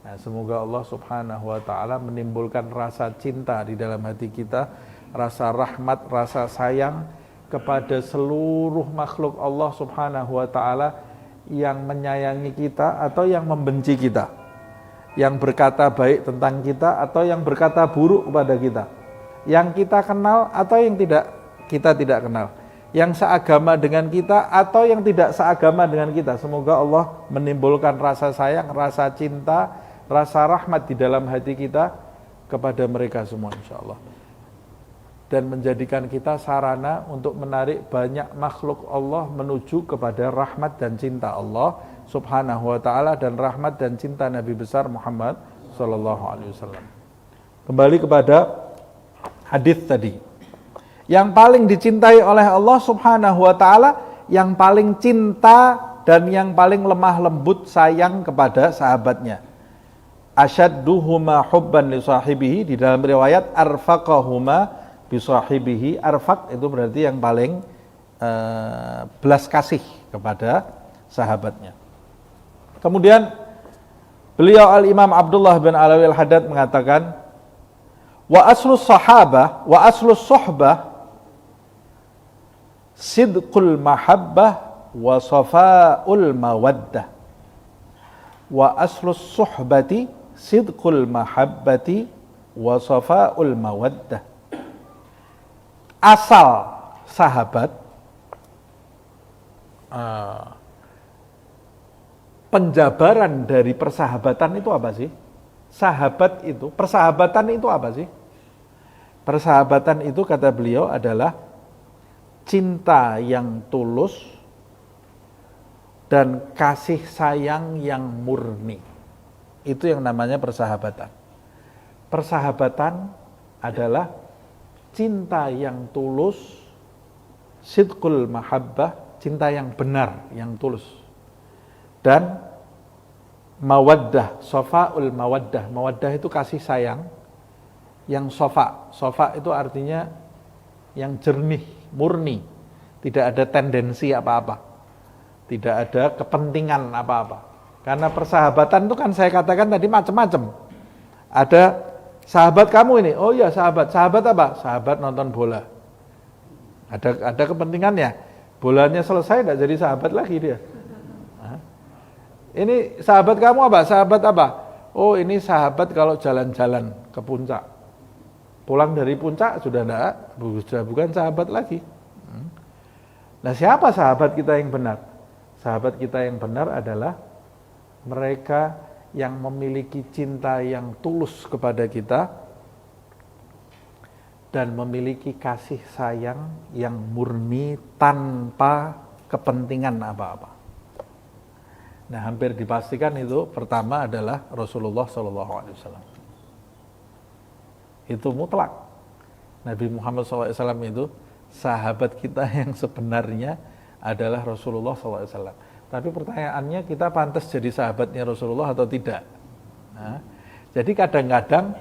Nah, semoga Allah Subhanahu wa taala menimbulkan rasa cinta di dalam hati kita, rasa rahmat, rasa sayang kepada seluruh makhluk Allah Subhanahu wa taala yang menyayangi kita atau yang membenci kita, yang berkata baik tentang kita atau yang berkata buruk kepada kita, yang kita kenal atau yang tidak kita tidak kenal, yang seagama dengan kita atau yang tidak seagama dengan kita. Semoga Allah menimbulkan rasa sayang, rasa cinta, rasa rahmat di dalam hati kita kepada mereka semua insyaallah. Dan menjadikan kita sarana untuk menarik banyak makhluk Allah menuju kepada rahmat dan cinta Allah subhanahu wa ta'ala dan rahmat dan cinta Nabi besar Muhammad sallallahu alaihi wasallam. Kembali kepada hadis tadi. Yang paling dicintai oleh Allah subhanahu wa ta'ala, yang paling cinta dan yang paling lemah lembut sayang kepada sahabatnya. Asyadduhuma hubban li sahibihi, di dalam riwayat arfaqahuma bi sahibihi. Arfaq itu berarti yang paling belas kasih kepada sahabatnya. Kemudian beliau Al-Imam Abdullah bin Alawi Al-Haddad mengatakan, wa aslus sahabah wa aslus suhbah sidqul mahabbah wa safa'ul mawaddah. Wa aslus suhbati sidqul mahabbati wa safa'ul mawaddah. Asal sahabat, penjabaran dari persahabatan itu apa sih? Sahabat itu, persahabatan itu apa sih? Persahabatan itu kata beliau adalah cinta yang tulus dan kasih sayang yang murni. Itu yang namanya persahabatan. Persahabatan adalah cinta yang tulus, sidqul mahabbah, cinta yang benar, yang tulus. Dan mawaddah, sofa'ul mawaddah. Mawaddah itu kasih sayang yang sofa. Sofa itu artinya yang jernih, murni. Tidak ada tendensi apa-apa. Tidak ada kepentingan apa-apa. Karena persahabatan itu kan saya katakan tadi macam-macam. Ada sahabat kamu ini, oh iya sahabat. Sahabat apa? Sahabat nonton bola. Ada kepentingannya. Bolanya selesai tidak jadi sahabat lagi dia. Ini sahabat kamu apa? Sahabat apa? Oh ini sahabat kalau jalan-jalan ke puncak. Pulang dari puncak sudah bukan sahabat lagi. Nah siapa sahabat kita yang benar? Sahabat kita yang benar adalah mereka yang memiliki cinta yang tulus kepada kita dan memiliki kasih sayang yang murni tanpa kepentingan apa-apa. Nah, hampir dipastikan itu pertama adalah Rasulullah SAW. Itu mutlak. Nabi Muhammad SAW itu sahabat kita yang sebenarnya adalah Rasulullah SAW. Tapi pertanyaannya, kita pantas jadi sahabatnya Rasulullah atau tidak? Nah, jadi kadang-kadang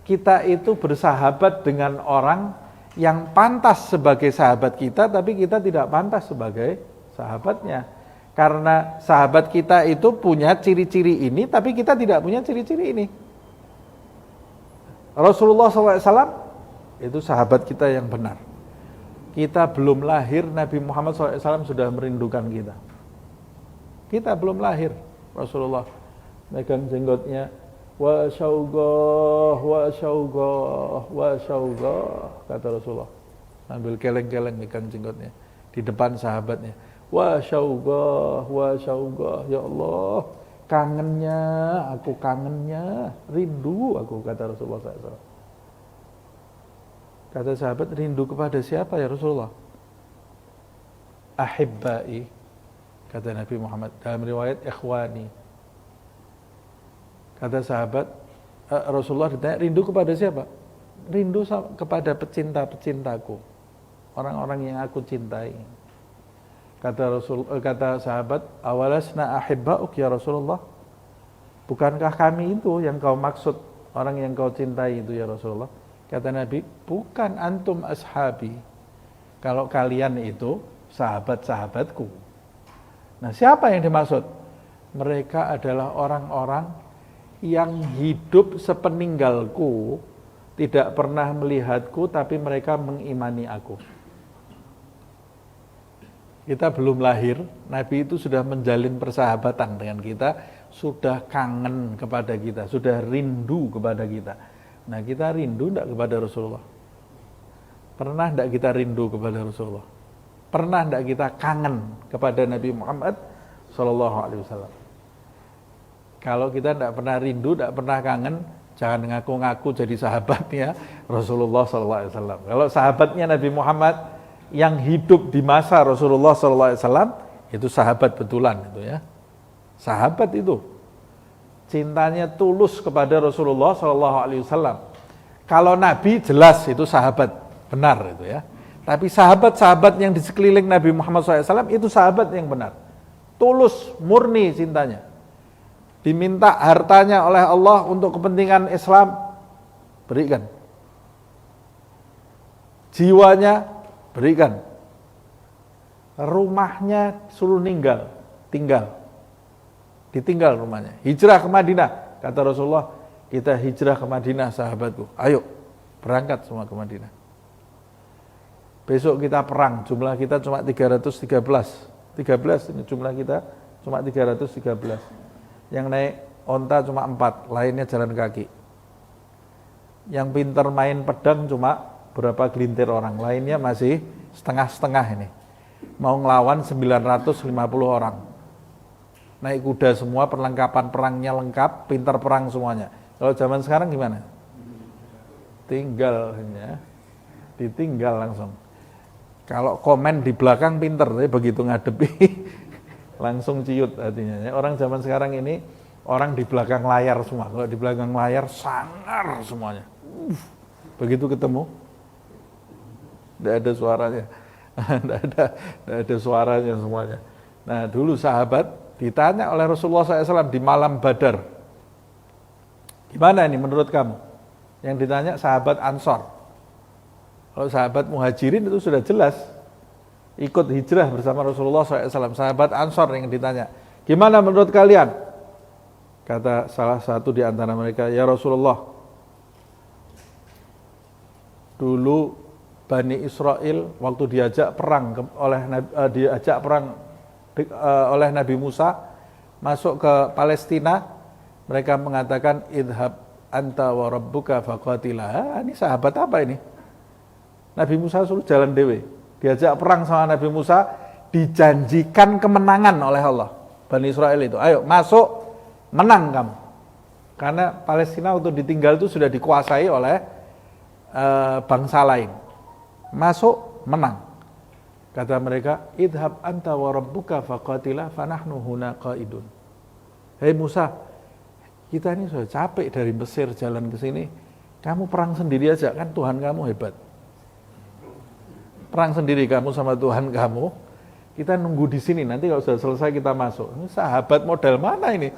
kita itu bersahabat dengan orang yang pantas sebagai sahabat kita, tapi kita tidak pantas sebagai sahabatnya. Karena sahabat kita itu punya ciri-ciri ini, tapi kita tidak punya ciri-ciri ini. Rasulullah SAW itu sahabat kita yang benar. Kita belum lahir, Nabi Muhammad SAW sudah merindukan kita. Kita belum lahir, Rasulullah megang jenggotnya, wa syaugah, wa syaugah, wa syaugah, kata Rasulullah. Sambil keleng-keleng megang jenggotnya di depan sahabatnya. Wa syaugah, ya Allah, kangennya, aku kangennya, rindu aku, kata Rasulullah SAW. Kata sahabat, rindu kepada siapa ya Rasulullah? Ahibbai, kata Nabi Muhammad, dalam riwayat ikhwani. Kata sahabat, Rasulullah ditanya, rindu kepada siapa? Rindu kepada pecinta-pecintaku, orang-orang yang aku cintai. Kata sahabat, awalasna ahibba'uk ya Rasulullah? Bukankah kami itu yang kau maksud, orang yang kau cintai itu ya Rasulullah? Kata Nabi, bukan, antum ashabi. Kalau kalian itu sahabat-sahabatku. Nah, siapa yang dimaksud? Mereka adalah orang-orang yang hidup sepeninggalku, tidak pernah melihatku, tapi mereka mengimani aku. Kita belum lahir, Nabi itu sudah menjalin persahabatan dengan kita, sudah kangen kepada kita, sudah rindu kepada kita. Nah, kita rindu enggak kepada Rasulullah? Pernah tidak kita rindu kepada Rasulullah? Pernah tidak kita kangen kepada Nabi Muhammad Sallallahu Alaihi Wasallam? Kalau kita tidak pernah rindu, tidak pernah kangen, jangan ngaku-ngaku jadi sahabatnya Rasulullah Sallallahu Alaihi Wasallam. Kalau sahabatnya Nabi Muhammad yang hidup di masa Rasulullah Sallallahu Alaihi Wasallam, itu sahabat betulan itu ya. Sahabat itu cintanya tulus kepada Rasulullah Sallallahu Alaihi Wasallam. Kalau Nabi jelas itu sahabat benar itu ya. Tapi sahabat-sahabat yang di sekeliling Nabi Muhammad SAW itu sahabat yang benar. Tulus, murni cintanya. Diminta hartanya oleh Allah untuk kepentingan Islam, berikan. Jiwanya, berikan. Rumahnya suruh tinggal. Ditinggal rumahnya. Hijrah ke Madinah. Kata Rasulullah, kita hijrah ke Madinah sahabatku. Ayo, berangkat semua ke Madinah. Besok kita perang, jumlah kita cuma 313 ini jumlah kita cuma 313. Yang naik onta cuma 4, lainnya jalan kaki. Yang pintar main pedang cuma berapa gelintir orang, lainnya masih setengah-setengah ini. Mau ngelawan 950 orang. Naik kuda semua, perlengkapan perangnya lengkap, pintar perang semuanya. Kalau zaman sekarang gimana? Ditinggal langsung. Kalau komen di belakang pinter, tapi begitu ngadepi langsung ciut artinya. Orang zaman sekarang ini orang di belakang layar semua. Kalau di belakang layar sangar semuanya. Begitu ketemu, tidak ada suaranya, tidak ada suaranya semuanya. Nah dulu sahabat ditanya oleh Rasulullah SAW di malam Badar, gimana ini menurut kamu? Yang ditanya sahabat Ansor. Kalau sahabat Muhajirin itu sudah jelas ikut hijrah bersama Rasulullah SAW. Sahabat Ansor yang ditanya, gimana menurut kalian? Kata salah satu di antara mereka, ya Rasulullah, dulu Bani Israel waktu diajak perang oleh Nabi Musa masuk ke Palestina, mereka mengatakan idhab anta wa rabbuka faqatilah. Ini sahabat apa ini? Nabi Musa suruh jalan dewe, diajak perang sama Nabi Musa, dijanjikan kemenangan oleh Allah. Bani Israel itu, ayo masuk, menang kamu. Karena Palestina waktu ditinggal itu sudah dikuasai oleh bangsa lain. Masuk, menang. Kata mereka, idhab anta wa rabbuka faqatilah fanahnu huna qaidun. Hei Musa, kita ini sudah capek dari Mesir jalan ke sini. Kamu perang sendiri aja, kan Tuhan kamu hebat. Perang sendiri kamu sama Tuhan kamu, kita nunggu di sini, nanti kalau sudah selesai kita masuk. Ini sahabat model mana ini?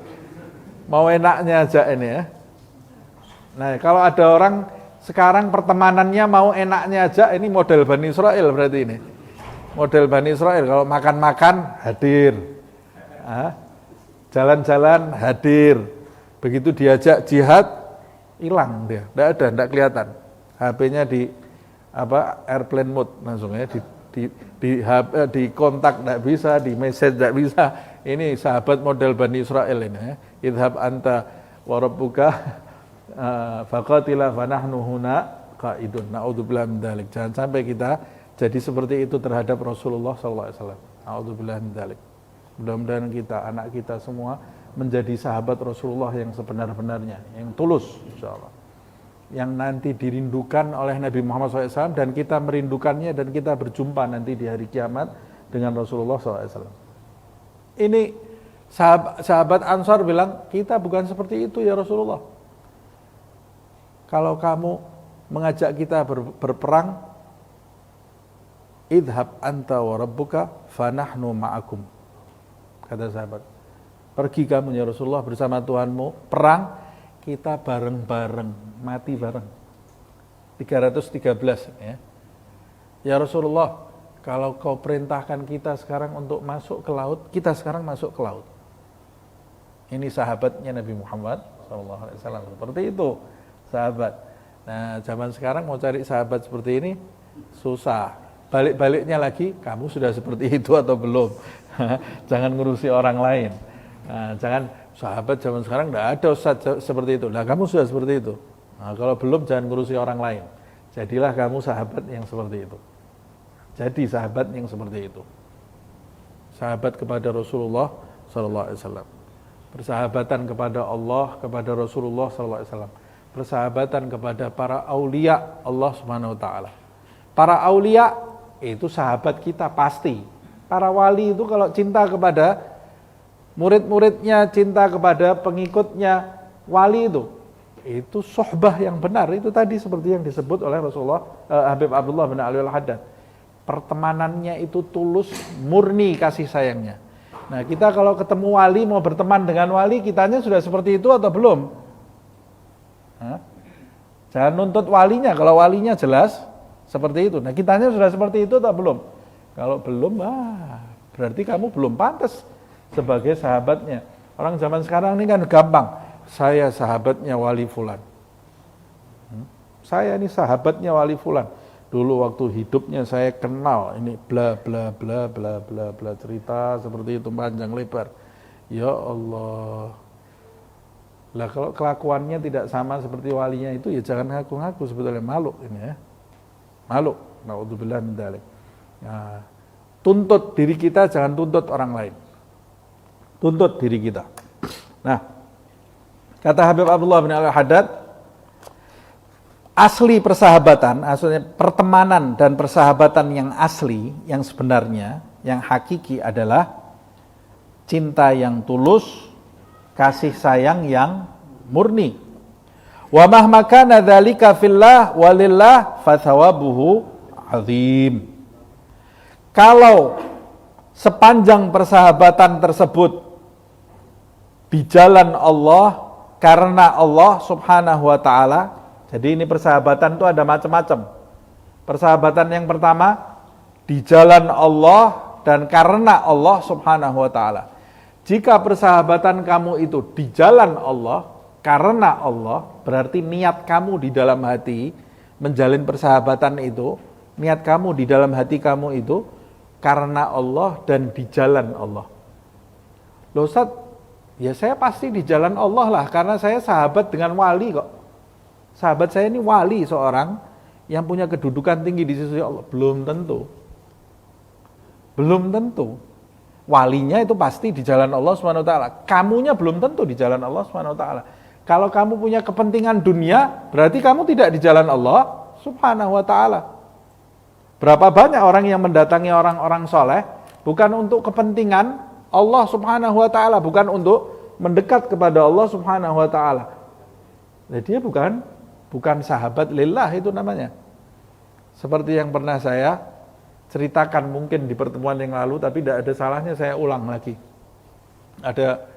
Mau enaknya aja ini ya. Nah kalau ada orang sekarang pertemanannya mau enaknya aja, ini model Bani Israel berarti ini. Model Bani Israel, kalau makan-makan hadir, jalan-jalan hadir, begitu diajak jihad, hilang dia, tidak kelihatan. HP-nya di airplane mode langsung ya, di kontak tidak bisa, di message tidak bisa. Ini sahabat model Bani Israel ini ya. Idhab anta wa rabbuka faqatilah fanahnu huna qaidun. Na'udzubillah min dzalik. Jangan sampai kita jadi seperti itu terhadap Rasulullah sallallahu alaihi wasallam. Na'udzubillah min dzalik. Mudah-mudahan kita, anak kita semua menjadi sahabat Rasulullah yang sebenar-benarnya, yang tulus insyaallah. Yang nanti dirindukan oleh Nabi Muhammad SAW dan kita merindukannya dan kita berjumpa nanti di hari kiamat dengan Rasulullah SAW. Ini sahabat Ansar bilang, kita bukan seperti itu ya Rasulullah. Kalau kamu mengajak kita berperang, idhab anta wa rabbuka fanahnu ma'akum. Kata sahabat, pergi kamu ya Rasulullah bersama Tuhanmu, perang, kita bareng-bareng, mati bareng. 313 ya. Ya Rasulullah, kalau kau perintahkan kita sekarang untuk masuk ke laut, kita sekarang masuk ke laut. Ini sahabatnya Nabi Muhammad SAW. Seperti itu sahabat. Nah zaman sekarang mau cari sahabat seperti ini susah. Balik-baliknya lagi, kamu sudah seperti itu atau belum? Jangan ngurusi orang lain. Nah, jangan sahabat zaman sekarang tidak ada ustaz seperti itu. Nah kamu sudah seperti itu. Nah, kalau belum jangan ngurusi orang lain. Jadilah kamu sahabat yang seperti itu. Jadi sahabat yang seperti itu. Sahabat kepada Rasulullah sallallahu alaihi wasallam. Persahabatan kepada Allah, kepada Rasulullah sallallahu alaihi wasallam. Persahabatan kepada para aulia Allah Subhanahu wa taala. Para aulia itu sahabat kita pasti. Para wali itu kalau cinta kepada murid-muridnya, cinta kepada pengikutnya, wali itu sohbah yang benar. Itu tadi seperti yang disebut oleh Rasulullah Habib Abdullah bin Ali Al-Haddad. Pertemanannya itu tulus, murni kasih sayangnya. Nah, kita kalau ketemu wali, mau berteman dengan wali, kitanya sudah seperti itu atau belum? Hah? Jangan nuntut walinya, kalau walinya jelas seperti itu. Nah, kitanya sudah seperti itu atau belum? Kalau belum, berarti kamu belum pantas sebagai sahabatnya. Orang zaman sekarang ini kan gampang. Saya sahabatnya wali fulan. Saya ini sahabatnya wali fulan. Dulu waktu hidupnya saya kenal, ini bla bla bla bla bla bla, cerita seperti itu panjang lebar. Ya Allah. Lah kalau kelakuannya tidak sama seperti walinya itu, ya jangan ngaku-ngaku, sebetulnya malu ini ya. Malu. Naudzubillah min dzalik. Nah, tuntut diri kita, jangan tuntut orang lain. Tuntut diri kita. Nah, kata Habib Abdullah bin Al-Haddad, asli persahabatan, aslinya pertemanan dan persahabatan yang asli, yang sebenarnya, yang hakiki adalah cinta yang tulus, kasih sayang yang murni. Wa mahma kana dzalika fillah walillah fathawabuhu azim. Kalau sepanjang persahabatan tersebut di jalan Allah, karena Allah Subhanahu wa taala. Jadi ini persahabatan itu ada macam-macam. Persahabatan yang pertama di jalan Allah dan karena Allah Subhanahu wa taala. Jika persahabatan kamu itu di jalan Allah, karena Allah, berarti niat kamu di dalam hati menjalin persahabatan itu, niat kamu di dalam hati kamu itu karena Allah dan di jalan Allah. Loh Ustaz, ya saya pasti di jalan Allah lah, karena saya sahabat dengan wali kok. Sahabat saya ini wali seorang yang punya kedudukan tinggi di sisi Allah. Belum tentu. Belum tentu. Walinya itu pasti di jalan Allah Subhanahu wa taala. Kamunya belum tentu di jalan Allah Subhanahu wa taala. Kalau kamu punya kepentingan dunia, berarti kamu tidak di jalan Allah Subhanahu wa taala. Berapa banyak orang yang mendatangi orang-orang soleh bukan untuk kepentingan Allah Subhanahu wa taala, bukan untuk mendekat kepada Allah Subhanahu wa taala. Nah, dia bukan sahabat lillah itu namanya. Seperti yang pernah saya ceritakan mungkin di pertemuan yang lalu, tapi tidak ada salahnya saya ulang lagi. Ada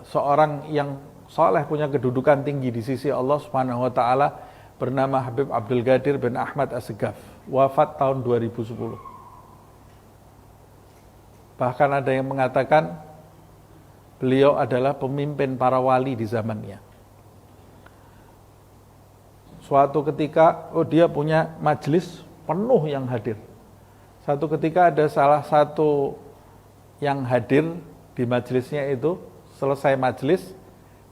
seorang yang soleh punya kedudukan tinggi di sisi Allah Subhanahu wa taala, bernama Habib Abdul Qadir bin Ahmad As-Segaf, wafat tahun 2010. Bahkan ada yang mengatakan beliau adalah pemimpin para wali di zamannya. Suatu ketika, dia punya majelis penuh yang hadir. Satu ketika ada salah satu yang hadir di majelisnya itu, selesai majelis,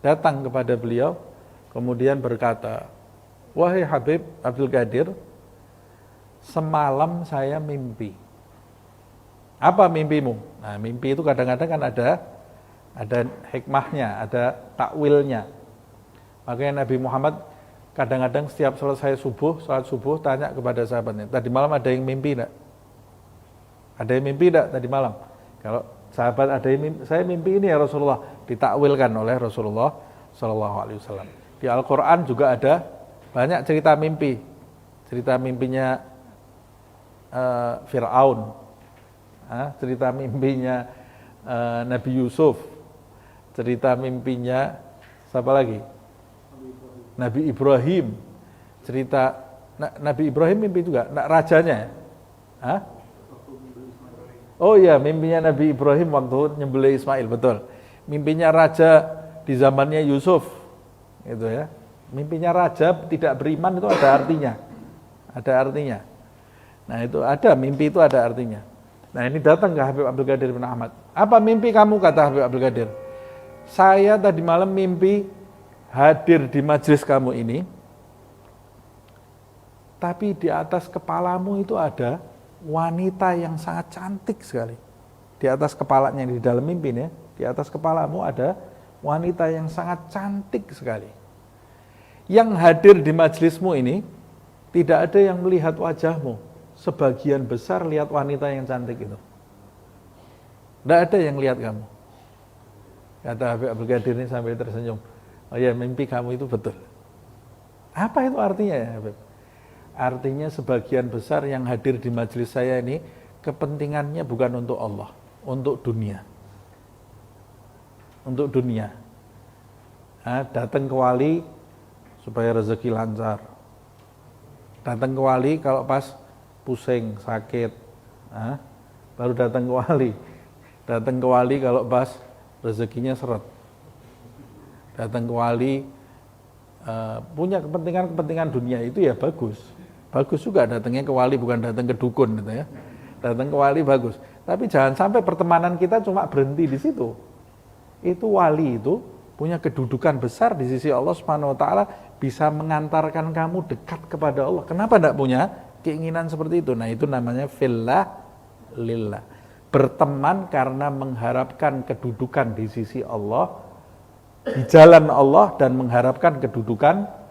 datang kepada beliau, kemudian berkata, "Wahai Habib Abdul Qadir, semalam saya mimpi." Apa mimpimu? Nah, mimpi itu kadang-kadang kan ada hikmahnya, ada takwilnya. Makanya Nabi Muhammad kadang-kadang setiap selesai salat subuh tanya kepada sahabatnya, tadi malam ada yang mimpi enggak? Ada yang mimpi enggak tadi malam? Kalau sahabat ada yang mimpi, saya mimpi ini ya Rasulullah, ditakwilkan oleh Rasulullah sallallahu alaihi wasallam. Di Al-Qur'an juga ada banyak cerita mimpi. Cerita mimpinya Fir'aun. Cerita mimpinya Nabi Yusuf. Cerita mimpinya siapa lagi? Nabi Ibrahim. Cerita Nabi Ibrahim mimpi juga, rajanya. Oh iya, mimpinya Nabi Ibrahim waktu nyembelih Ismail, betul. Mimpinya raja di zamannya Yusuf. Gitu ya. Mimpinya raja tidak beriman itu ada artinya. Ada artinya. Nah, itu ada, mimpi itu ada artinya. Nah, ini datang ke Habib Abdul Qadir bin Ahmad. Apa mimpi kamu, kata Habib Abdul Qadir? Saya tadi malam mimpi hadir di majelis kamu ini, tapi di atas kepalamu itu ada wanita yang sangat cantik sekali. Di atas kepalanya, di dalam mimpi ya, di atas kepalamu ada wanita yang sangat cantik sekali. Yang hadir di majelismu ini tidak ada yang melihat wajahmu. Sebagian besar lihat wanita yang cantik itu. Tidak ada yang lihat kamu. Kata Habib Abdul Qadir ini sambil tersenyum. Oh ya, mimpi kamu itu betul. Apa itu artinya ya Habib? Artinya sebagian besar yang hadir di majelis saya ini kepentingannya bukan untuk Allah, untuk dunia. Untuk dunia. Datang ke wali supaya rezeki lancar. Datang ke wali kalau pas pusing, sakit. Baru datang ke wali. Datang ke wali kalau pas rezekinya seret. Datang ke wali punya kepentingan dunia itu ya bagus. Bagus juga datangnya ke wali, bukan datang ke dukun gitu ya. Datang ke wali bagus. Tapi jangan sampai pertemanan kita cuma berhenti di situ. Itu wali itu punya kedudukan besar di sisi Allah Subhanahu wa taala, bisa mengantarkan kamu dekat kepada Allah. Kenapa tidak punya keinginan seperti itu? Nah, itu namanya fillah lillah. Berteman karena mengharapkan kedudukan di sisi Allah, di jalan Allah, dan mengharapkan kedudukan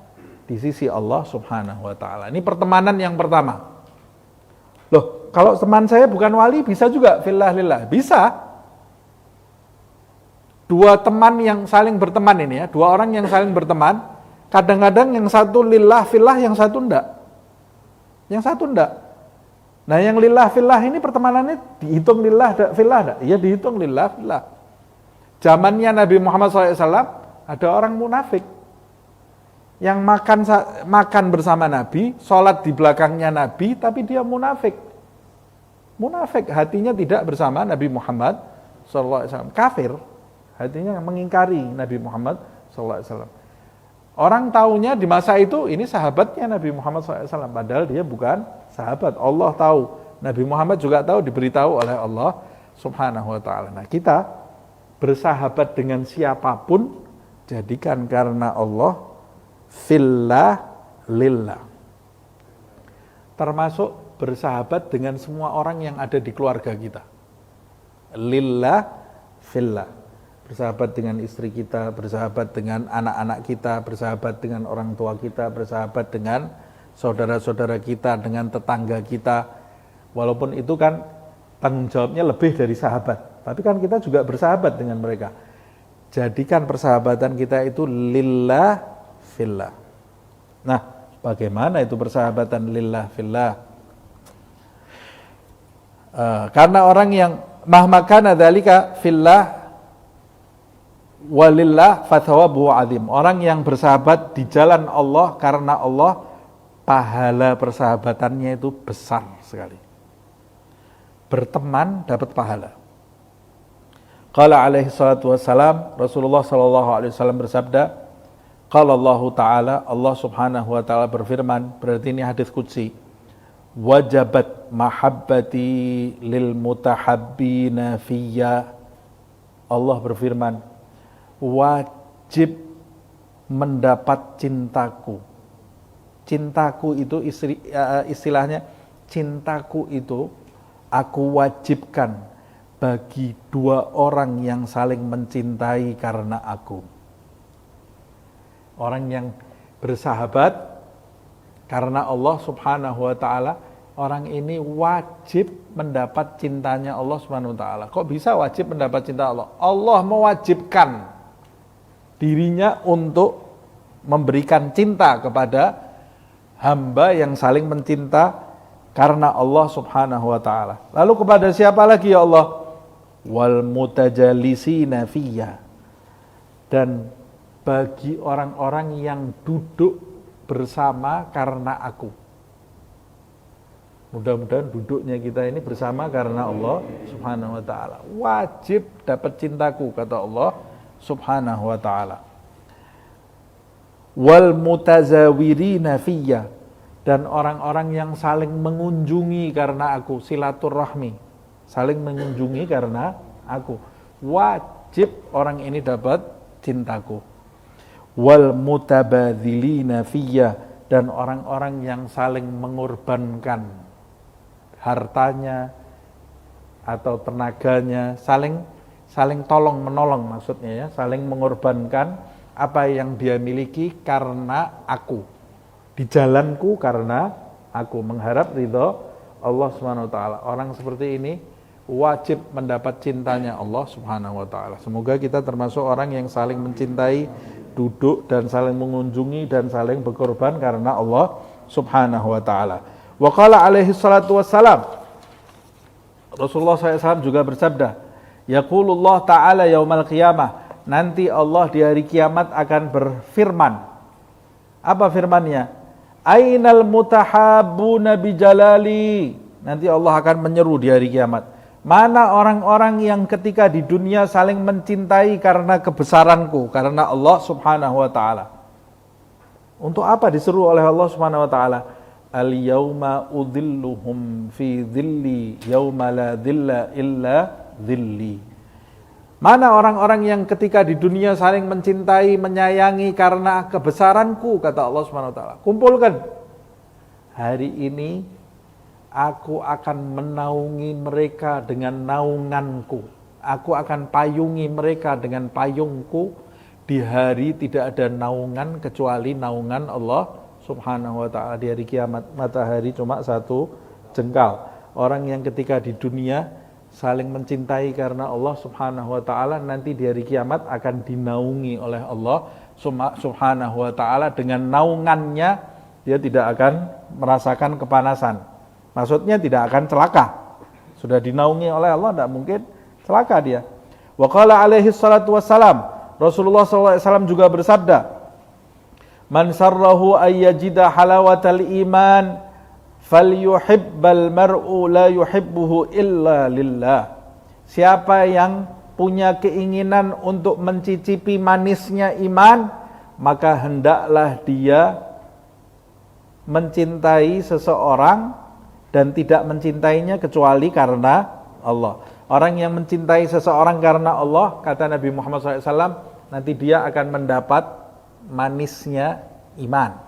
di sisi Allah Subhanahu wa taala. Ini pertemanan yang pertama. Loh, kalau teman saya bukan wali bisa juga fillah lillah? Bisa. Dua teman yang saling berteman ini ya, dua orang yang saling berteman, kadang-kadang yang satu lillah fillah, yang satu enggak. Yang satu enggak. Nah, yang lillah fillah ini pertemanannya dihitung lillah fillah enggak? Iya, dihitung lillah fillah. Zamannya Nabi Muhammad SAW ada orang munafik yang makan bersama Nabi, sholat di belakangnya Nabi, tapi dia munafik. Munafik, hatinya tidak bersama Nabi Muhammad SAW. Kafir, hatinya mengingkari Nabi Muhammad SAW. Orang taunya di masa itu, ini sahabatnya Nabi Muhammad SAW. Padahal dia bukan sahabat. Allah tahu, Nabi Muhammad juga tahu, diberitahu oleh Allah Subhanahu wa ta'ala. Nah, kita bersahabat dengan siapapun, jadikan karena Allah, fillah lillah. Termasuk bersahabat dengan semua orang yang ada di keluarga kita. Lillah fillah. Bersahabat dengan istri kita, bersahabat dengan anak-anak kita, bersahabat dengan orang tua kita, bersahabat dengan saudara-saudara kita, dengan tetangga kita. Walaupun itu kan tanggung jawabnya lebih dari sahabat, tapi kan kita juga bersahabat dengan mereka. Jadikan persahabatan kita itu lillah fillah. Nah, bagaimana itu persahabatan lillah fillah? Karena orang yang mahmakana dzalika fillah walillah fathawabuhu azim. Orang yang bersahabat di jalan Allah karena Allah, pahala persahabatannya itu besar sekali. Berteman dapat pahala. Qala alaihi salatu wassalam, Rasulullah sallallahu alaihi wasallam bersabda, qala Allah Ta'ala, Allah Subhanahu wa ta'ala berfirman, berarti ini hadis qudsi, wajabat mahabbati lil mutahabbina fiyya. Allah berfirman, wajib mendapat cintaku. Cintaku itu istilahnya, cintaku itu aku wajibkan bagi dua orang yang saling mencintai karena aku. Orang yang bersahabat karena Allah Subhanahu wa ta'ala, orang ini wajib mendapat cintanya Allah Subhanahu wa ta'ala. Kok bisa wajib mendapat cinta Allah? Allah mewajibkan dirinya untuk memberikan cinta kepada hamba yang saling mencinta karena Allah Subhanahu wa ta'ala. Lalu kepada siapa lagi ya Allah? Wal mutajalisina fiyya. Dan bagi orang-orang yang duduk bersama karena aku. Mudah-mudahan duduknya kita ini bersama karena Allah Subhanahu wa ta'ala. Wajib dapat cintaku, kata Allah Subhanahu wa ta'ala. Wal mutazawirina fiyya. Dan orang-orang yang saling mengunjungi karena aku, silaturahmi. Saling mengunjungi karena aku. Wajib orang ini dapat cintaku. Wal mutabadzilina fiyya. dan orang-orang yang saling mengorbankan hartanya atau tenaganya, saling tolong menolong maksudnya ya, saling mengorbankan apa yang dia miliki karena aku, di jalanku karena aku, mengharap ridho Allah Subhanahu wa taala. Orang seperti ini wajib mendapat cintanya Allah Subhanahu wa taala. Semoga kita termasuk orang yang saling mencintai, duduk dan saling mengunjungi dan saling berkorban karena Allah Subhanahu wa taala. Wa qala alaihi salatu wassalam, Rasulullah SAW juga bersabda, yaqulullah ta'ala yaumal qiyamah, nanti Allah di hari kiamat akan berfirman. Apa firmannya? Ainal mutahabbuna bijalali. Nanti Allah akan menyeru di hari kiamat, mana orang-orang yang ketika di dunia saling mencintai karena kebesaranku, karena Allah Subhanahu wa taala. Untuk apa diseru oleh Allah Subhanahu wa taala? Al yauma udhilluhum fi dhilli yauma la dhilla illa dhilli. Mana orang-orang yang ketika di dunia saling mencintai, menyayangi karena kebesaranku, kata Allah Subhanahu wa taala. Kumpulkan. Hari ini aku akan menaungi mereka dengan naunganku. Aku akan payungi mereka dengan payungku. Di hari tidak ada naungan kecuali naungan Allah Subhanahu wa ta'ala. Di hari kiamat matahari cuma satu jengkal. Orang yang ketika di dunia saling mencintai karena Allah Subhanahu wa ta'ala, nanti di hari kiamat akan dinaungi oleh Allah Subhanahu wa ta'ala. Dengan naungannya dia tidak akan merasakan kepanasan. Maksudnya tidak akan celaka. Sudah dinaungi oleh Allah, tidak mungkin celaka dia. Wa qala alaihi salatu wassalam, Rasulullah SAW juga bersabda, man sarrahu ayyajida halawatal iman falyuhibbal mar'u la yuhibbuhu illa lillah. Siapa yang punya keinginan untuk mencicipi manisnya iman, maka hendaklah dia mencintai seseorang dan tidak mencintainya kecuali karena Allah. Orang yang mencintai seseorang karena Allah, kata Nabi Muhammad SAW, nanti dia akan mendapat manisnya iman.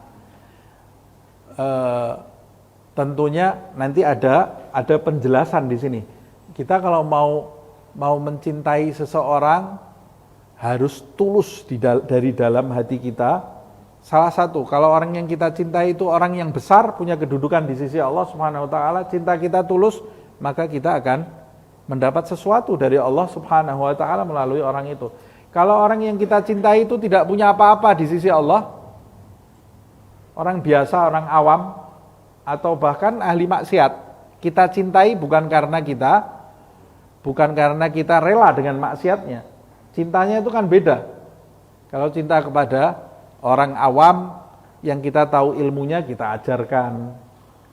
Tentunya nanti ada penjelasan di sini. Kita kalau mau mencintai seseorang harus tulus dari dalam hati kita. Salah satu, kalau orang yang kita cintai itu orang yang besar, punya kedudukan di sisi Allah Subhanahu wa taala, cinta kita tulus, maka kita akan mendapat sesuatu dari Allah Subhanahu wa taala melalui orang itu. Kalau orang yang kita cintai itu tidak punya apa-apa di sisi Allah, orang biasa, orang awam, atau bahkan ahli maksiat, kita cintai bukan karena kita rela dengan maksiatnya. Cintanya itu kan beda. Kalau cinta kepada orang awam yang kita tahu ilmunya, kita ajarkan,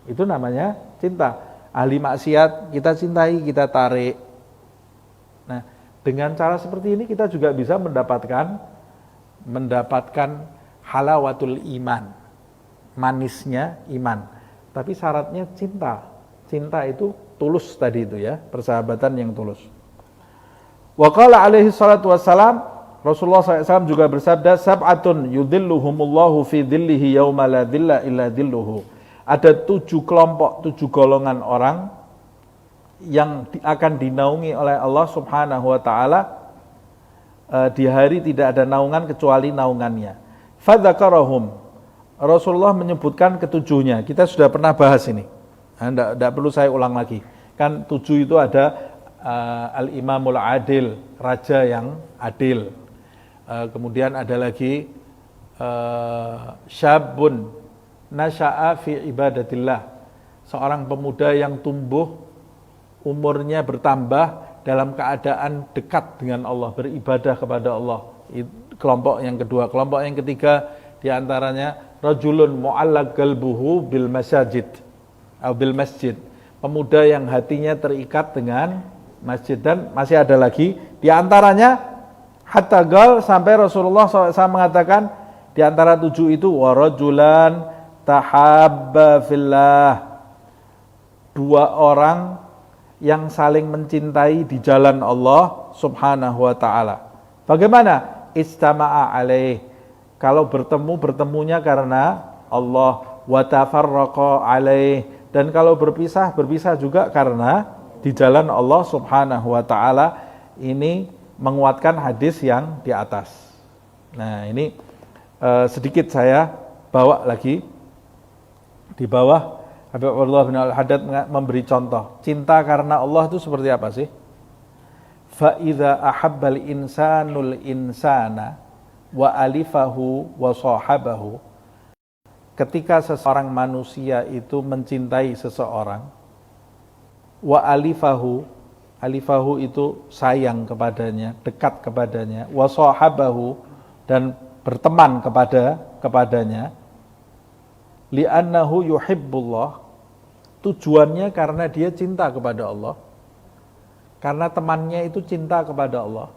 itu namanya cinta. Ahli maksiat kita cintai, kita tarik. Nah, dengan cara seperti ini kita juga bisa mendapatkan halawatul iman, manisnya iman. Tapi syaratnya cinta. Cinta itu tulus tadi itu ya, persahabatan yang tulus. Wa qala alaihi salatu wassalam, Rasulullah SAW juga bersabda, sab'atun yudhilluhumullahu fi dhillihi yauma la dhilla illa dhilluhu. Ada 7 kelompok, 7 golongan orang yang akan dinaungi oleh Allah Subhanahu wa taala di hari tidak ada naungan kecuali naungannya. Fadzakarahum, Rasulullah menyebutkan ketujuhnya. Kita sudah pernah bahas ini. Tidak perlu saya ulang lagi. Kan 7 itu ada al-imamul adil, raja yang adil. Kemudian ada lagi syabun nasya'a fi ibadatillah, seorang pemuda yang tumbuh umurnya bertambah dalam keadaan dekat dengan Allah, beribadah kepada Allah. Kelompok yang kedua. Kelompok yang ketiga diantaranya rajulun mu'allaq qalbuhu bil masajid atau bil masjid, pemuda yang hatinya terikat dengan masjid. Dan masih ada lagi diantaranya hatta gal, sampai Rasulullah SAW mengatakan di antara 7 itu warajulan tahabba fillah, 2 orang yang saling mencintai di jalan Allah Subhanahu wa taala. Bagaimana? Istama'a alaih, kalau bertemunya karena Allah, wa tafarraqa alaih, dan kalau berpisah juga karena di jalan Allah Subhanahu wa taala. Ini menguatkan hadis yang di atas. Nah, ini sedikit saya bawa lagi. Di bawah Habib Abdullah bin Al-Haddad memberi contoh. Cinta karena Allah itu seperti apa sih? Fa idza ahabbal insanul insana wa alifahu wa sahabahu. Ketika seseorang manusia itu mencintai seseorang, wa alifahu itu sayang kepadanya, dekat kepadanya, wa sahabahu, dan berteman kepadanya, li'annahu yuhibbullah, tujuannya karena dia cinta kepada Allah, karena temannya itu cinta kepada Allah.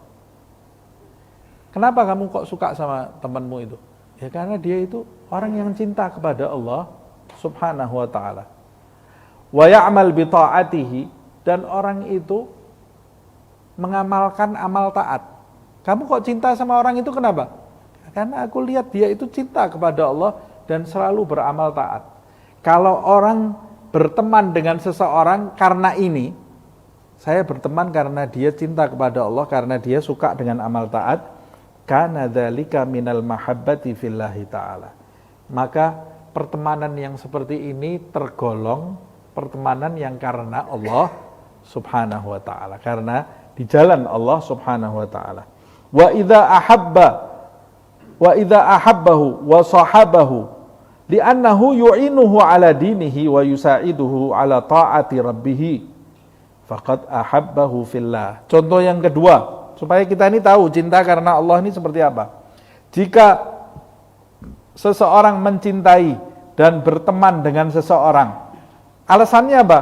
Kenapa kamu kok suka sama temanmu itu? Ya karena dia itu orang yang cinta kepada Allah Subhanahu wa ta'ala. Wa ya'mal bi ta'atihi, dan orang itu mengamalkan amal taat. Kamu kok cinta sama orang itu kenapa? Karena aku lihat dia itu cinta kepada Allah dan selalu beramal taat. Kalau orang berteman dengan seseorang karena ini, saya berteman karena dia cinta kepada Allah, karena dia suka dengan amal taat, kana dzalika minal mahabbati fillahi ta'ala. Maka pertemanan yang seperti ini tergolong pertemanan yang karena Allah Subhanahu wa ta'ala, karena di jalan Allah Subhanahu wa ta'ala. Wa idza ahabbahu wa sahabahu li'annahu yu'inuhu ala dinihi wa yusa'iduhu ala ta'ati rabbih faqad ahabbahu fillah. Contoh yang kedua, supaya kita ini tahu cinta karena Allah ini seperti apa. Jika seseorang mencintai dan berteman dengan seseorang, alasannya apa?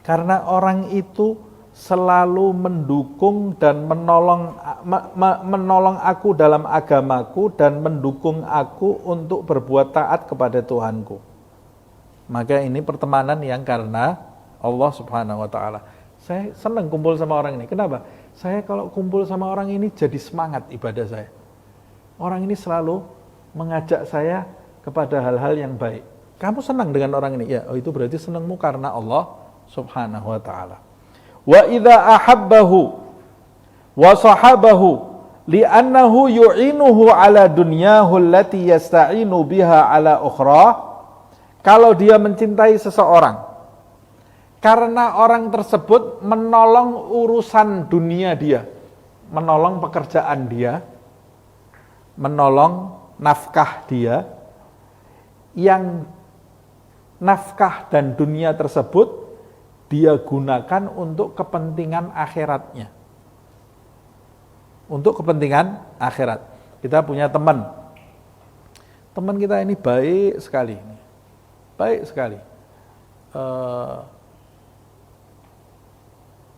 Karena orang itu selalu mendukung dan menolong aku dalam agamaku dan mendukung aku untuk berbuat taat kepada Tuhanku. Maka ini pertemanan yang karena Allah Subhanahu wa ta'ala. Saya senang kumpul sama orang ini. Kenapa? Saya kalau kumpul sama orang ini jadi semangat ibadah saya. Orang ini selalu mengajak saya kepada hal-hal yang baik. Kamu senang dengan orang ini? Ya, itu berarti senangmu karena Allah Subhanahu wa ta'ala. Wa idza ahabbahu wa sahabahu li'annahu yu'inuhu ala dunyahu allati yasta'inu biha ala ukhra. Kalau dia mencintai seseorang karena orang tersebut menolong urusan dunia dia, menolong pekerjaan dia, menolong nafkah dia, yang nafkah dan dunia tersebut dia gunakan untuk kepentingan akhiratnya. Untuk kepentingan akhirat. Kita punya teman kita ini baik sekali. Baik sekali.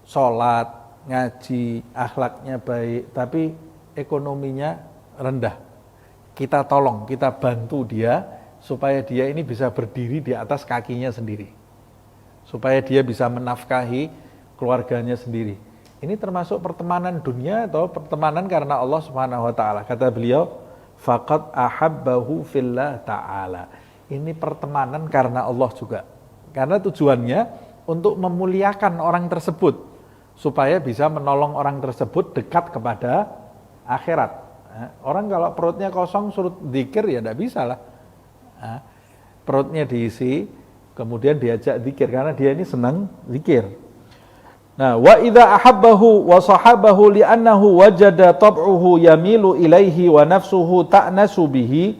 Sholat, ngaji, akhlaknya baik, tapi ekonominya rendah. Kita tolong, kita bantu dia supaya dia ini bisa berdiri di atas kakinya sendiri, supaya dia bisa menafkahi keluarganya sendiri. Ini termasuk pertemanan dunia atau pertemanan karena Allah Subhanahu wa ta'ala. Kata beliau, faqad ahabbahu fillah ta'ala. Ini pertemanan karena Allah juga. Karena tujuannya untuk memuliakan orang tersebut, supaya bisa menolong orang tersebut dekat kepada akhirat. Orang kalau perutnya kosong suruh zikir ya tidak bisa lah. Perutnya diisi, kemudian diajak zikir karena dia ini senang zikir. Nah, wa idza ahabbahu wa sahabahu li'annahu wajada tab'uhu yamilu ilaihi wa nafsuhu ta'nasu bihi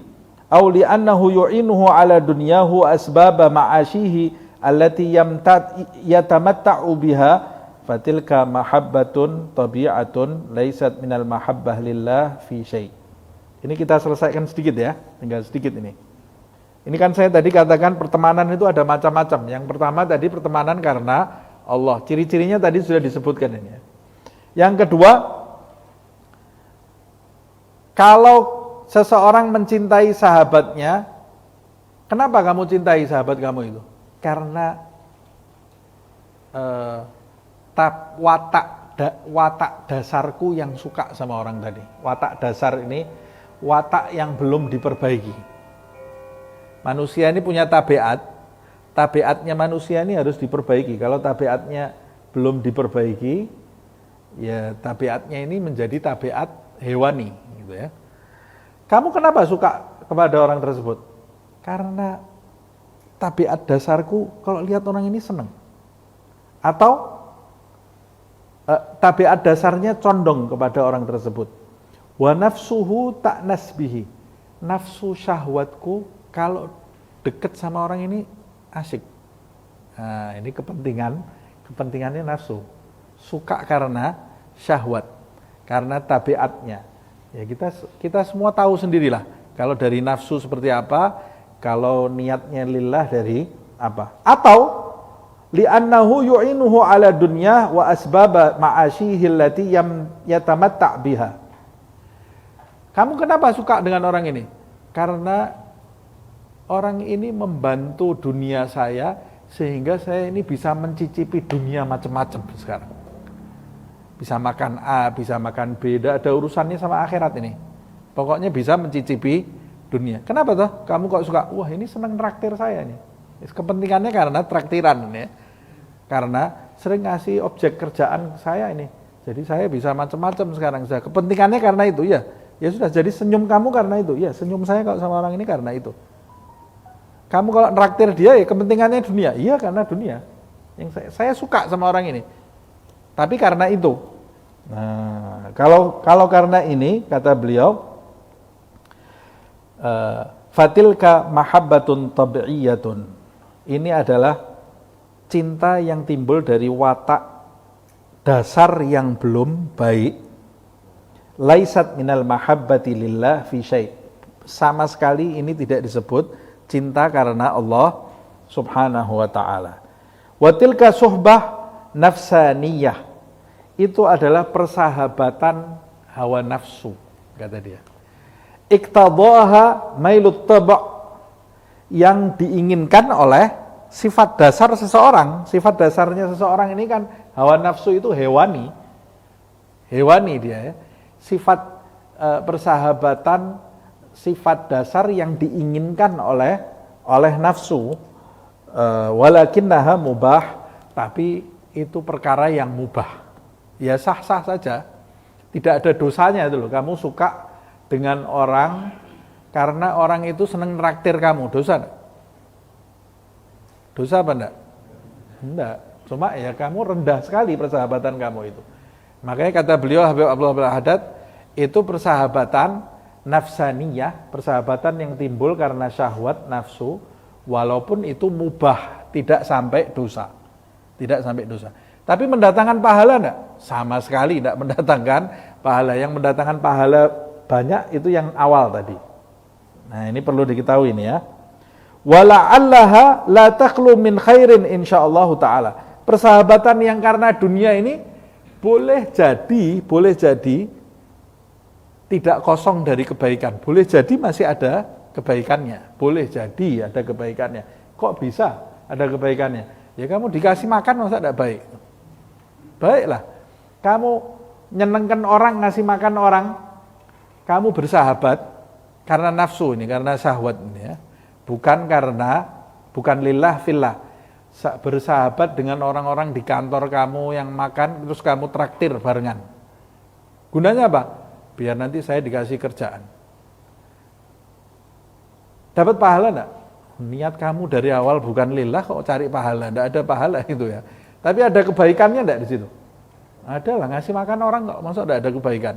aw li'annahu yu'inuhu ala dunyahu asbaba ma'ashihi allati yatamatta'u biha fatilka mahabbatun tabi'atun laysat minal mahabbah lillah fi syai'. Ini kita selesaikan sedikit ya, tinggal sedikit ini. Ini kan saya tadi katakan pertemanan itu ada macam-macam. Yang pertama tadi pertemanan karena Allah. Ciri-cirinya tadi sudah disebutkan ini. Yang kedua, kalau seseorang mencintai sahabatnya, kenapa kamu cintai sahabat kamu itu? Karena watak dasarku yang suka sama orang tadi. Watak dasar ini watak yang belum diperbaiki. Manusia ini punya tabiat. Tabiatnya manusia ini harus diperbaiki. Kalau tabiatnya belum diperbaiki, ya tabiatnya ini menjadi tabiat hewani, gitu ya. Kamu kenapa suka kepada orang tersebut? Karena tabiat dasarku kalau lihat orang ini senang. Atau tabiat dasarnya condong kepada orang tersebut. Wa nafsuhu ta'nas bihi. Nafsu syahwatku kalau deket sama orang ini asik. Nah, ini kepentingannya nafsu. Suka karena syahwat, karena tabiatnya. Ya kita semua tahu sendirilah. Kalau dari nafsu seperti apa, kalau niatnya lillah dari apa. Atau li'annahu yu'inuhu ala dunya wa asbaba ma'asyihi allati yatamatta' biha. Kamu kenapa suka dengan orang ini? Karena orang ini membantu dunia saya sehingga saya ini bisa mencicipi dunia macam-macam sekarang. Bisa makan A, bisa makan B, tidak ada urusannya sama akhirat ini. Pokoknya bisa mencicipi dunia. Kenapa toh? Kamu kok suka? Wah, ini senang traktir saya nih. Kepentingannya karena traktiran ini ya. Karena sering ngasih objek kerjaan saya ini. Jadi saya bisa macam-macam sekarang. Kepentingannya karena itu ya. Ya sudah, jadi senyum kamu karena itu. Ya, senyum saya kalau sama orang ini karena itu. Kamu kalau nraktir dia ya kepentingannya dunia. Iya, karena dunia. Yang saya suka sama orang ini. Tapi karena itu. Nah, kalau karena ini kata beliau, fatilka mahabbatun tabi'iyatun. Ini adalah cinta yang timbul dari watak dasar yang belum baik. Laisat minal mahabbati lillah fi syai'. Sama sekali ini tidak disebut cinta karena Allah Subhanahu wa ta'ala. Wa tilka suhbah nafsaniyah. Itu adalah persahabatan hawa nafsu, kata dia. Iqtadaha mailut taba', yang diinginkan oleh sifat dasar seseorang. Sifat dasarnya seseorang ini kan hawa nafsu itu hewani. Hewani dia ya. Sifat persahabatan, sifat dasar yang diinginkan oleh nafsu. Walakinnaha mubah, tapi itu perkara yang mubah. Ya sah-sah saja. Tidak ada dosanya itu loh. Kamu suka dengan orang karena orang itu senang nraktir kamu. Dosa enggak? Dosa apa enggak? Enggak. Cuma ya kamu rendah sekali persahabatan kamu itu. Makanya kata beliau Habib Abdullah bin Haddad, itu persahabatan nafsaniyah, persahabatan yang timbul karena syahwat nafsu, walaupun itu mubah, tidak sampai dosa. Tidak sampai dosa. Tapi mendatangkan pahala enggak? Sama sekali enggak mendatangkan pahala. Yang mendatangkan pahala banyak itu yang awal tadi. Nah, ini perlu diketahui ini ya. Wala'allaha la taqlu min khairin insyaallah taala. Persahabatan yang karena dunia ini boleh jadi tidak kosong dari kebaikan. Boleh jadi masih ada kebaikannya. Boleh jadi ada kebaikannya. Kok bisa ada kebaikannya? Ya kamu dikasih makan masa tidak baik? Baiklah. Kamu nyenengkan orang, ngasih makan orang, kamu bersahabat karena nafsu ini, karena syahwat ini ya. Bukan lillah fillah. Bersahabat dengan orang-orang di kantor kamu yang makan, terus kamu traktir barengan. Gunanya apa? Biar nanti saya dikasih kerjaan. Dapat pahala enggak? Niat kamu dari awal bukan lillah kok cari pahala, enggak ada pahala itu ya. Tapi ada kebaikannya enggak di situ? Ada lah, ngasih makan orang kok, masa enggak ada kebaikan?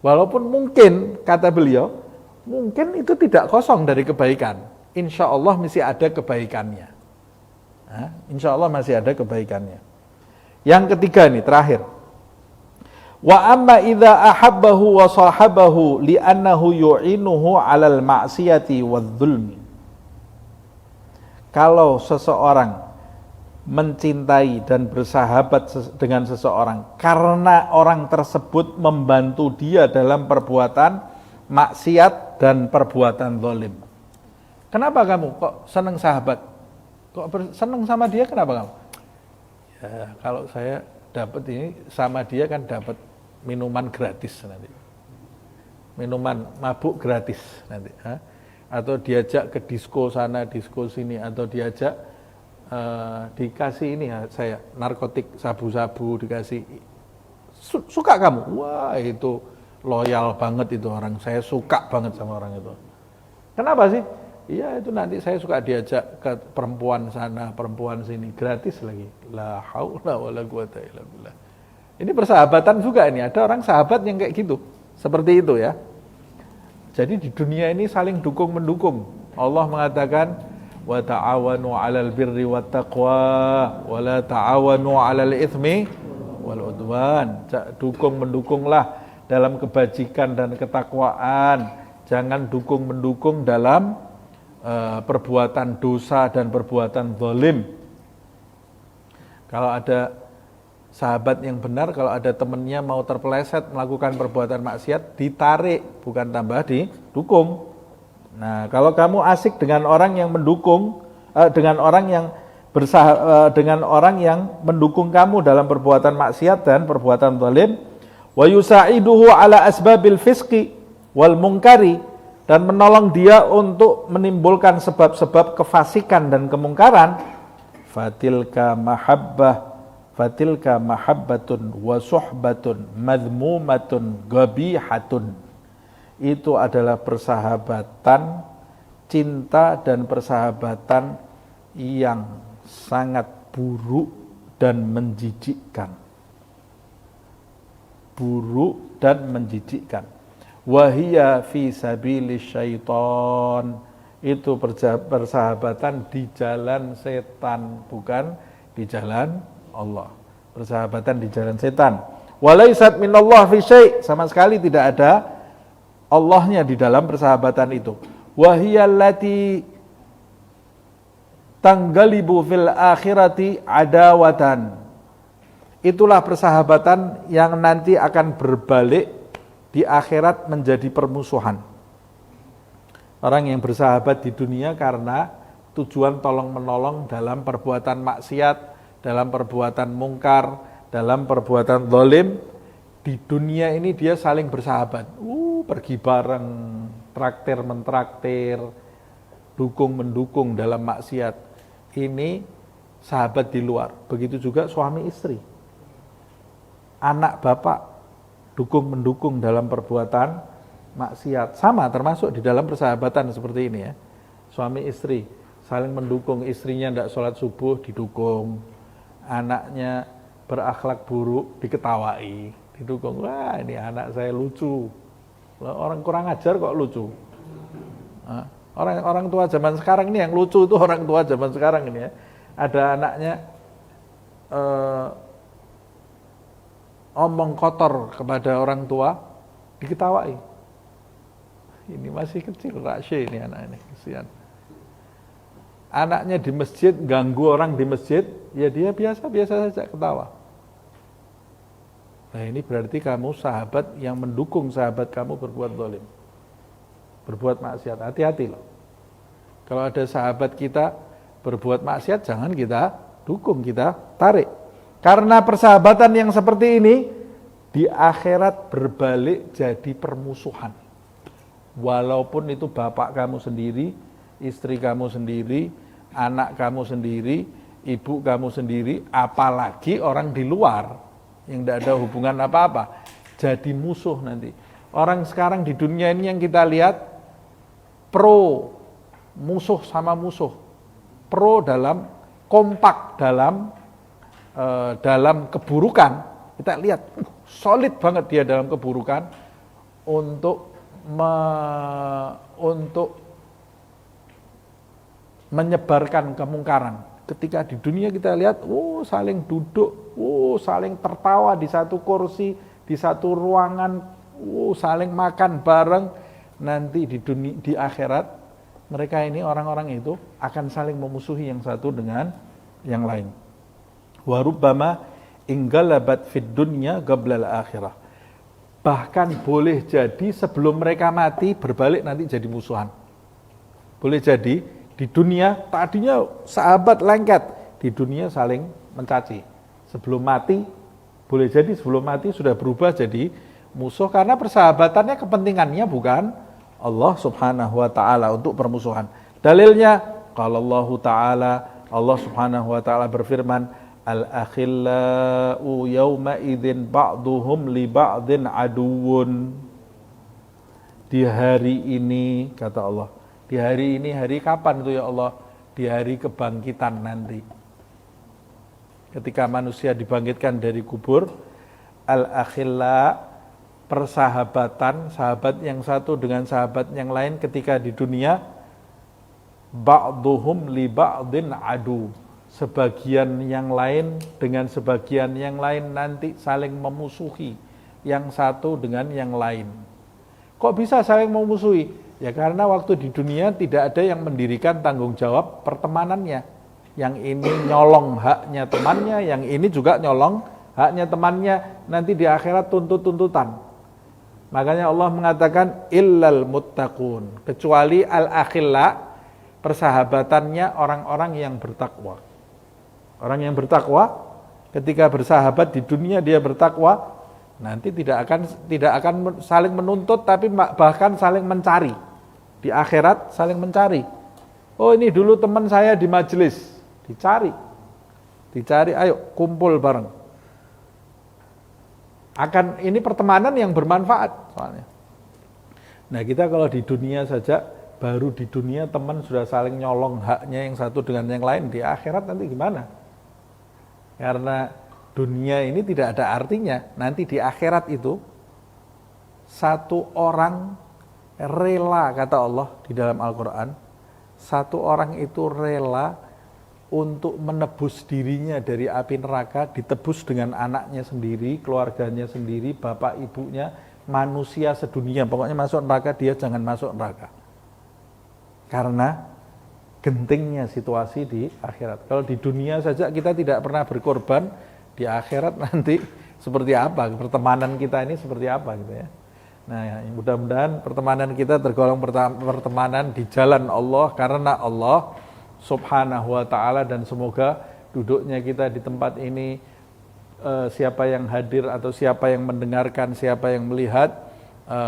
Walaupun mungkin, kata beliau, mungkin itu tidak kosong dari kebaikan. Insya Allah masih ada kebaikannya. Insya Allah masih ada kebaikannya. Yang ketiga nih, terakhir. Wa amma idza ahabbahu wa sahabahu li'annahu yu'inuhu 'alal ma'siyati wadh-dhulmi. Kalau seseorang mencintai dan bersahabat dengan seseorang karena orang tersebut membantu dia dalam perbuatan maksiat dan perbuatan zalim. Kenapa kamu kok senang sahabat? Kok senang sama dia, kenapa kamu? Ya, kalau saya dapat ini sama dia kan dapat minuman gratis nanti. Minuman mabuk gratis nanti. atau diajak ke disko sana, disko sini, atau diajak dikasih ini ya saya narkotik, sabu-sabu dikasih, suka kamu, wah itu loyal banget itu orang, saya suka banget sama orang itu. Kenapa sih? Iya itu nanti saya suka diajak ke perempuan sana, perempuan sini, gratis lagi. La haula wala quwata illa billah. Ini persahabatan juga ini, ada orang sahabat yang kayak gitu, seperti itu ya. Jadi di dunia ini saling dukung mendukung. Allah mengatakan wa ta'awanu 'alal birri wat taqwa wa la ta'awanu 'alal itsmi wal udwan. Dukung mendukunglah dalam kebajikan dan ketakwaan. Jangan dukung mendukung dalam perbuatan dosa dan perbuatan zalim. Kalau ada sahabat yang benar, kalau ada temannya mau terpeleset melakukan perbuatan maksiat, ditarik, bukan tambah didukung. Nah, kalau kamu asik dengan orang yang mendukung, dengan orang yang dengan orang yang mendukung kamu dalam perbuatan maksiat dan perbuatan zalim, wa yusa'iduhu ala asbabil fisqi wal munkari, dan menolong dia untuk menimbulkan sebab-sebab kefasikan dan kemungkaran, fatilka mahabbatun wa suhbatun madhmumatun gabihatun. Itu adalah persahabatan, cinta dan persahabatan yang sangat buruk dan menjijikkan. Buruk dan menjijikkan. Wahia fi sabilis syaitan. Itu persahabatan di jalan setan, bukan di jalan Allah. Persahabatan di jalan setan. Walaisat minallah fi syai', sama sekali tidak ada Allahnya di dalam persahabatan itu. Wahiyallati tanggalibu fil akhirati adawatan. Itulah persahabatan yang nanti akan berbalik di akhirat menjadi permusuhan. Orang yang bersahabat di dunia karena tujuan tolong-menolong dalam perbuatan maksiat, dalam perbuatan mungkar, dalam perbuatan zalim, di dunia ini dia saling bersahabat. Pergi bareng, traktir mentraktir, dukung mendukung dalam maksiat. Ini sahabat di luar. Begitu juga suami istri. Anak bapak dukung mendukung dalam perbuatan maksiat. Sama termasuk di dalam persahabatan seperti ini ya. Suami istri saling mendukung, istrinya tidak sholat subuh didukung, anaknya berakhlak buruk diketawai, didukung. Wah ini anak saya lucu. Orang kurang ajar kok lucu. Orang tua zaman sekarang ini yang lucu itu orang tua zaman sekarang ini ya. Ada anaknya omong kotor kepada orang tua, diketawai. Ini masih kecil, rasyih ini anak ini, kesian. Anaknya di masjid, ganggu orang di masjid, ya dia biasa-biasa saja ketawa. Nah ini berarti kamu sahabat yang mendukung sahabat kamu berbuat zalim, berbuat maksiat. Hati-hati loh. Kalau ada sahabat kita berbuat maksiat, jangan kita dukung, kita tarik. Karena persahabatan yang seperti ini di akhirat berbalik jadi permusuhan. Walaupun itu bapak kamu sendiri, istri kamu sendiri, anak kamu sendiri, ibu kamu sendiri, apalagi orang di luar yang tidak ada hubungan apa-apa, jadi musuh nanti. Orang sekarang di dunia ini yang kita lihat pro, musuh sama musuh, pro dalam kompak dalam keburukan. Kita lihat solid banget dia dalam keburukan untuk menyebarkan kemungkaran. Ketika di dunia kita lihat, saling duduk, saling tertawa di satu kursi, di satu ruangan, saling makan bareng. Nanti di akhirat mereka ini orang-orang itu akan saling memusuhi yang satu dengan yang lain. Wa rubbama inggalabat fid dunya qablal akhirah. Bahkan boleh jadi sebelum mereka mati berbalik nanti jadi musuhan. Boleh jadi di dunia tadinya sahabat lengket, di dunia saling mencaci. Sebelum mati, boleh jadi sebelum mati sudah berubah jadi musuh karena persahabatannya kepentingannya bukan Allah Subhanahu wa taala untuk permusuhan. Dalilnya qala Allah taala, Allah Subhanahu wa taala berfirman, al-akhillau yawma idzin ba'duhum li ba'din aduwwun. Di hari ini, kata Allah, di hari ini, hari kapan itu ya Allah? Di hari kebangkitan nanti. Ketika manusia dibangkitkan dari kubur, al-akhilla, persahabatan, sahabat yang satu dengan sahabat yang lain ketika di dunia, ba'duhum li ba'din adu. Sebagian yang lain dengan sebagian yang lain nanti saling memusuhi yang satu dengan yang lain. Kok bisa saling memusuhi? Ya karena waktu di dunia tidak ada yang mendirikan tanggung jawab pertemanannya. Yang ini nyolong haknya temannya, yang ini juga nyolong haknya temannya, nanti di akhirat tuntut-tuntutan. Makanya Allah mengatakan illal muttaqun, kecuali al-akhilla, persahabatannya orang-orang yang bertakwa. Orang yang bertakwa ketika bersahabat di dunia dia bertakwa, nanti tidak akan saling menuntut, tapi bahkan saling mencari. Di akhirat saling mencari. Oh ini dulu teman saya di majelis, dicari, ayo kumpul bareng. Ini pertemanan yang bermanfaat soalnya. Nah kita kalau di dunia saja, baru di dunia teman sudah saling nyolong haknya yang satu dengan yang lain, di akhirat nanti gimana? Karena dunia ini tidak ada artinya. Nanti di akhirat itu satu orang rela, kata Allah di dalam Al-Quran, satu orang itu rela untuk menebus dirinya dari api neraka, ditebus dengan anaknya sendiri, keluarganya sendiri, bapak ibunya, manusia sedunia. Pokoknya masuk neraka, dia jangan masuk neraka. Karena gentingnya situasi di akhirat. Kalau di dunia saja kita tidak pernah berkorban, di akhirat nanti seperti apa? Pertemanan kita ini seperti apa gitu ya. Nah, mudah-mudahan pertemanan kita tergolong pertemanan di jalan Allah karena Allah Subhanahu wa ta'ala, dan semoga duduknya kita di tempat ini, siapa yang hadir atau siapa yang mendengarkan, siapa yang melihat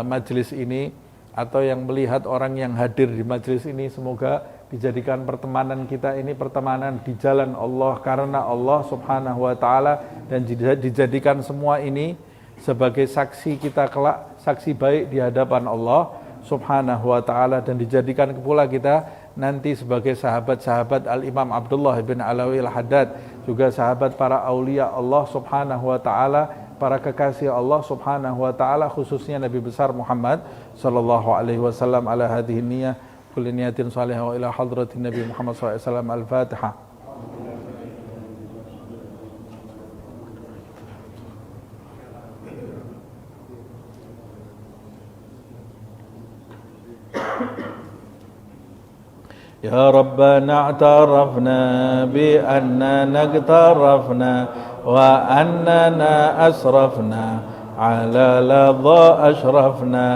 majelis ini atau yang melihat orang yang hadir di majelis ini, semoga dijadikan pertemanan kita ini pertemanan di jalan Allah karena Allah Subhanahu wa ta'ala, dan dijadikan semua ini sebagai saksi kita kelak, saksi baik di hadapan Allah Subhanahu wa ta'ala, dan dijadikan pula kita nanti sebagai sahabat-sahabat Al-Imam Abdullah bin Alawi Al-Haddad, juga sahabat para aulia Allah Subhanahu wa ta'ala, para kekasih Allah Subhanahu wa ta'ala, khususnya Nabi besar Muhammad sallallahu alaihi wasallam. Ala hadhihi niyyah kulli niyatin salihah wa ila hadratin Nabi Muhammad sallallahu alaihi wasallam. Al-Fatihah. يا ربنا اعترفنا بأننا اقترفنا وأننا أسرفنا على لظى أشرفنا،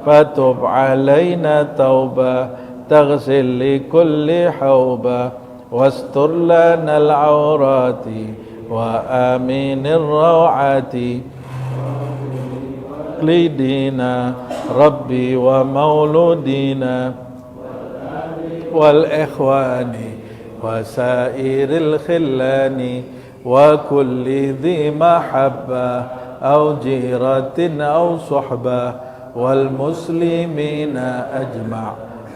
فتب علينا توبة تغسل لكل حوبة، واستر لنا العورات وآمن الروعات، لدينا ربي ومولودينا والإخوان وسائر الخلان وكل ذي محبة أو جيرة أو صحبة والمسلمين أجمع.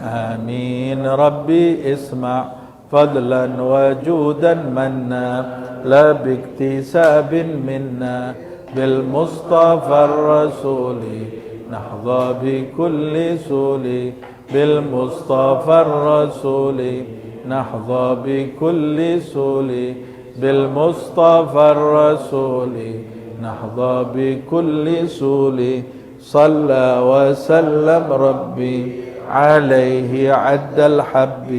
آمين. ربي اسمع فضلا وجودا منا، لا باكتساب منا، بالمصطفى الرسول نحظى بكل سول، بالمصطفى الرسول نحظى بكل سول، بالمصطفى الرسول نحظى بكل سول. صلى وسلم ربي عليه عد الحب،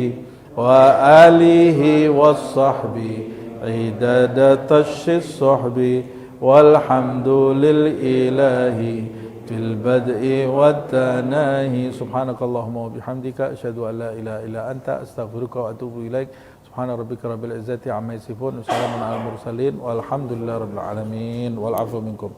وآله والصحب عدد طش الصحب، والحمد للإله في البدء والتناهي. سبحانك اللهم وبحمدك أشهد أن لا إله إلا أنت أستغفرك وأتوب إليك. سبحان ربك رب العزة عما يصفون وسلام على المرسلين والحمد لله رب العالمين والعفو منكم.